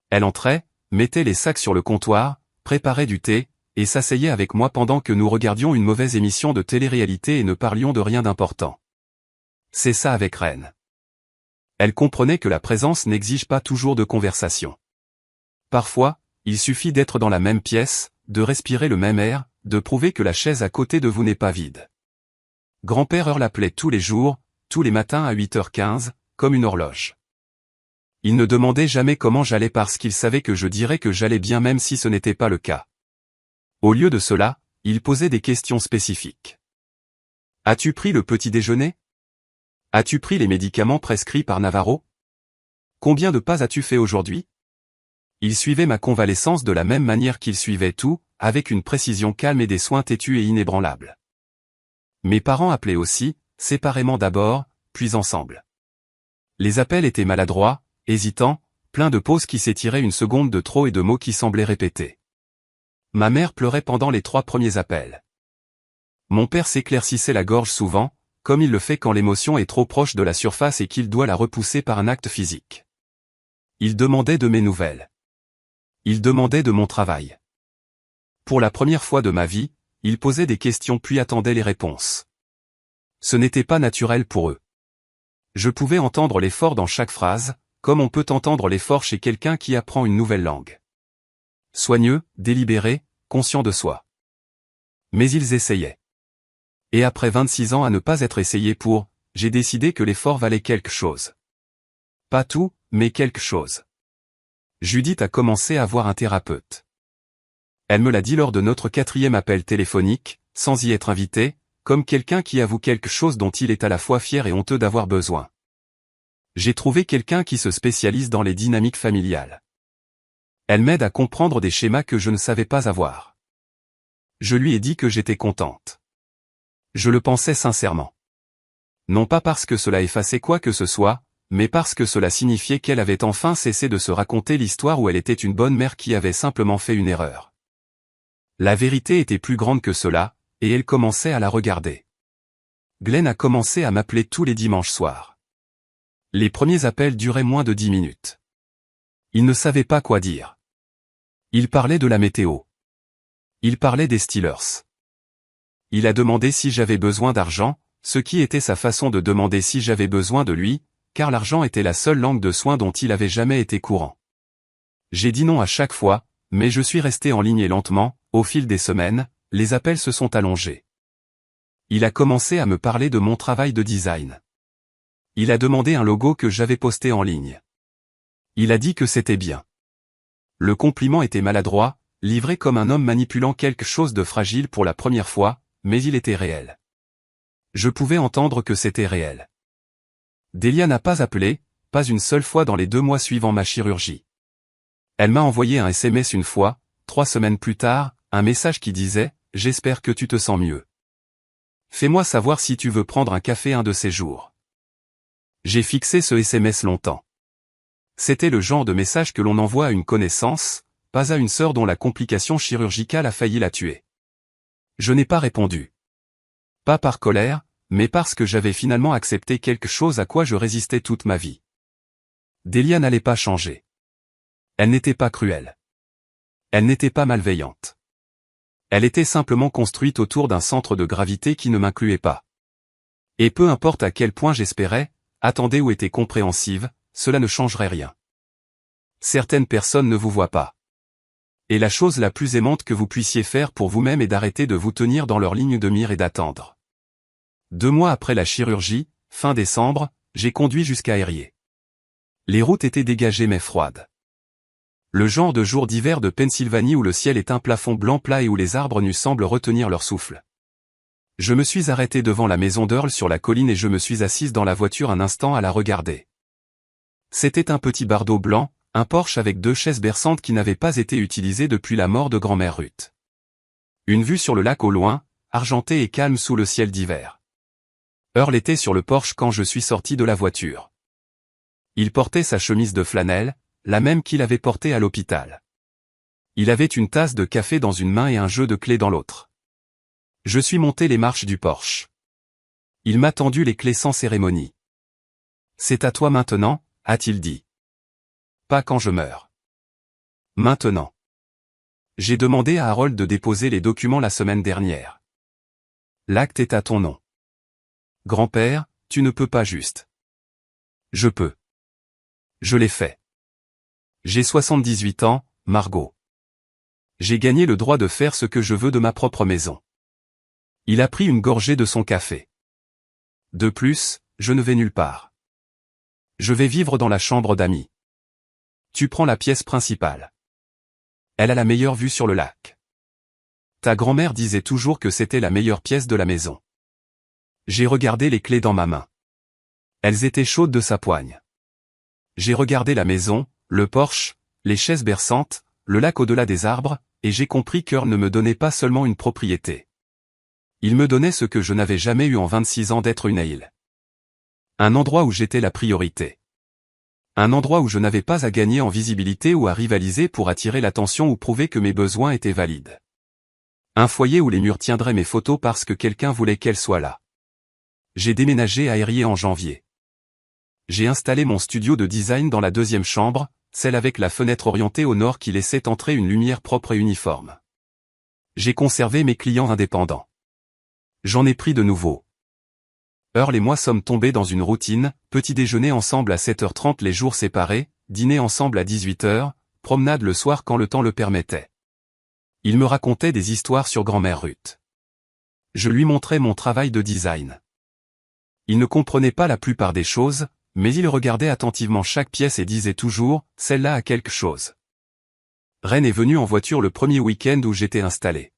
Elle entrait, mettait les sacs sur le comptoir, préparait du thé, et s'asseyait avec moi pendant que nous regardions une mauvaise émission de télé-réalité et ne parlions de rien d'important. C'est ça avec Reine. Elle comprenait que la présence n'exige pas toujours de conversation. Parfois, il suffit d'être dans la même pièce, de respirer le même air, de prouver que la chaise à côté de vous n'est pas vide. Grand-père Earl l'appelait tous les jours, tous les matins à 8h15, comme une horloge. Il ne demandait jamais comment j'allais parce qu'il savait que je dirais que j'allais bien même si ce n'était pas le cas. Au lieu de cela, il posait des questions spécifiques. As-tu pris le petit déjeuner? As-tu pris les médicaments prescrits par Navarro? Combien de pas as-tu fait aujourd'hui? Il suivait ma convalescence de la même manière qu'il suivait tout, avec une précision calme et des soins têtus et inébranlables. Mes parents appelaient aussi, séparément d'abord, puis ensemble. Les appels étaient maladroits, hésitants, pleins de pauses qui s'étiraient une seconde de trop et de mots qui semblaient répétés. Ma mère pleurait pendant les 3 premiers appels. Mon père s'éclaircissait la gorge souvent, comme il le fait quand l'émotion est trop proche de la surface et qu'il doit la repousser par un acte physique. Il demandait de mes nouvelles. Il demandait de mon travail. Pour la première fois de ma vie, il posait des questions puis attendait les réponses. Ce n'était pas naturel pour eux. Je pouvais entendre l'effort dans chaque phrase, comme on peut entendre l'effort chez quelqu'un qui apprend une nouvelle langue. Soigneux, délibéré, conscient de soi. Mais ils essayaient. Et après 26 ans à ne pas être essayé j'ai décidé que l'effort valait quelque chose. Pas tout, mais quelque chose. Judith a commencé à voir un thérapeute. Elle me l'a dit lors de notre 4e appel téléphonique, sans y être invitée, comme quelqu'un qui avoue quelque chose dont il est à la fois fier et honteux d'avoir besoin. J'ai trouvé quelqu'un qui se spécialise dans les dynamiques familiales. Elle m'aide à comprendre des schémas que je ne savais pas avoir. Je lui ai dit que j'étais contente. Je le pensais sincèrement. Non pas parce que cela effaçait quoi que ce soit, mais parce que cela signifiait qu'elle avait enfin cessé de se raconter l'histoire où elle était une bonne mère qui avait simplement fait une erreur. La vérité était plus grande que cela, et elle commençait à la regarder. Glenn a commencé à m'appeler tous les dimanches soirs. Les premiers appels duraient moins de 10 minutes. Il ne savait pas quoi dire. Il parlait de la météo. Il parlait des Steelers. Il a demandé si j'avais besoin d'argent, ce qui était sa façon de demander si j'avais besoin de lui, car l'argent était la seule langue de soins dont il avait jamais été courant. J'ai dit non à chaque fois, mais je suis resté en ligne et lentement, au fil des semaines, les appels se sont allongés. Il a commencé à me parler de mon travail de design. Il a demandé un logo que j'avais posté en ligne. Il a dit que c'était bien. Le compliment était maladroit, livré comme un homme manipulant quelque chose de fragile pour la première fois, mais il était réel. Je pouvais entendre que c'était réel. Delia n'a pas appelé, pas une seule fois dans les 2 mois suivant ma chirurgie. Elle m'a envoyé un SMS une fois, 3 semaines plus tard, un message qui disait « J'espère que tu te sens mieux. Fais-moi savoir si tu veux prendre un café un de ces jours. » J'ai fixé ce SMS longtemps. C'était le genre de message que l'on envoie à une connaissance, pas à une sœur dont la complication chirurgicale a failli la tuer. Je n'ai pas répondu. Pas par colère, mais parce que j'avais finalement accepté quelque chose à quoi je résistais toute ma vie. Delia n'allait pas changer. Elle n'était pas cruelle. Elle n'était pas malveillante. Elle était simplement construite autour d'un centre de gravité qui ne m'incluait pas. Et peu importe à quel point j'espérais, attendais ou étais compréhensive, cela ne changerait rien. Certaines personnes ne vous voient pas. Et la chose la plus aimante que vous puissiez faire pour vous-même est d'arrêter de vous tenir dans leur ligne de mire et d'attendre. 2 mois après la chirurgie, fin décembre, j'ai conduit jusqu'à Erie. Les routes étaient dégagées mais froides. Le genre de jour d'hiver de Pennsylvanie où le ciel est un plafond blanc plat et où les arbres nus semblent retenir leur souffle. Je me suis arrêté devant la maison d'Earl sur la colline et je me suis assise dans la voiture un instant à la regarder. C'était un petit bardeau blanc, un Porsche avec 2 chaises berçantes qui n'avaient pas été utilisées depuis la mort de grand-mère Ruth. Une vue sur le lac au loin, argenté et calme sous le ciel d'hiver. Earl était sur le porche quand je suis sorti de la voiture. Il portait sa chemise de flanelle, la même qu'il avait portée à l'hôpital. Il avait une tasse de café dans une main et un jeu de clés dans l'autre. Je suis monté les marches du Porsche. Il m'a tendu les clés sans cérémonie. « C'est à toi maintenant », a-t-il dit. « Pas quand je meurs. »« Maintenant. » J'ai demandé à Harold de déposer les documents la semaine dernière. « L'acte est à ton nom. » « Grand-père, tu ne peux pas juste. »« Je peux. » Je l'ai fait. J'ai 78 ans, Margot. J'ai gagné le droit de faire ce que je veux de ma propre maison. Il a pris une gorgée de son café. De plus, je ne vais nulle part. Je vais vivre dans la chambre d'amis. Tu prends la pièce principale. Elle a la meilleure vue sur le lac. Ta grand-mère disait toujours que c'était la meilleure pièce de la maison. J'ai regardé les clés dans ma main. Elles étaient chaudes de sa poigne. J'ai regardé la maison, le Porsche, les chaises berçantes, le lac au-delà des arbres, et j'ai compris qu'Earl ne me donnait pas seulement une propriété. Il me donnait ce que je n'avais jamais eu en 26 ans d'être une île. Un endroit où j'étais la priorité. Un endroit où je n'avais pas à gagner en visibilité ou à rivaliser pour attirer l'attention ou prouver que mes besoins étaient valides. Un foyer où les murs tiendraient mes photos parce que quelqu'un voulait qu'elles soient là. J'ai déménagé à Eyrier en janvier. J'ai installé mon studio de design dans la deuxième chambre, celle avec la fenêtre orientée au nord qui laissait entrer une lumière propre et uniforme. J'ai conservé mes clients indépendants. J'en ai pris de nouveaux. Earl et moi sommes tombés dans une routine, petit déjeuner ensemble à 7h30 les jours séparés, dîner ensemble à 18h, promenade le soir quand le temps le permettait. Il me racontait des histoires sur grand-mère Ruth. Je lui montrais mon travail de design. Il ne comprenait pas la plupart des choses, mais il regardait attentivement chaque pièce et disait toujours, celle-là a quelque chose. Reine est venue en voiture le premier week-end où j'étais installé.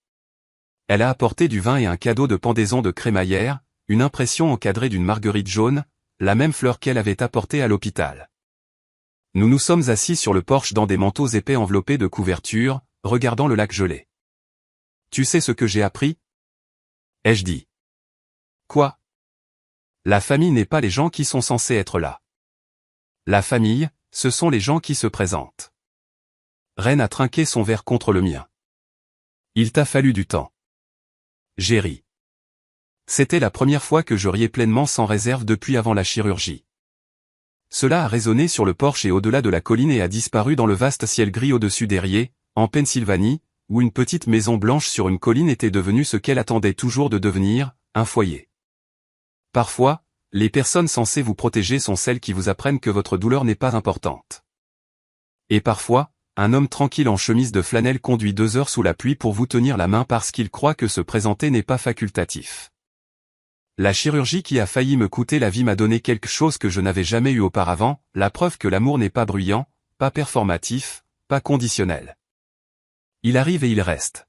Elle a apporté du vin et un cadeau de pendaison de crémaillère, une impression encadrée d'une marguerite jaune, la même fleur qu'elle avait apportée à l'hôpital. Nous nous sommes assis sur le porche dans des manteaux épais enveloppés de couvertures, regardant le lac gelé. Tu sais ce que j'ai appris? Ai-je dit. Quoi? La famille n'est pas les gens qui sont censés être là. La famille, ce sont les gens qui se présentent. Reine a trinqué son verre contre le mien. Il t'a fallu du temps. J'ai ri. C'était la première fois que je riais pleinement sans réserve depuis avant la chirurgie. Cela a résonné sur le porche et au-delà de la colline et a disparu dans le vaste ciel gris au-dessus d'Eyrier, en Pennsylvanie, où une petite maison blanche sur une colline était devenue ce qu'elle attendait toujours de devenir, un foyer. Parfois, les personnes censées vous protéger sont celles qui vous apprennent que votre douleur n'est pas importante. Et parfois, un homme tranquille en chemise de flanelle conduit 2 heures sous la pluie pour vous tenir la main parce qu'il croit que se présenter n'est pas facultatif. La chirurgie qui a failli me coûter la vie m'a donné quelque chose que je n'avais jamais eu auparavant, la preuve que l'amour n'est pas bruyant, pas performatif, pas conditionnel. Il arrive et il reste.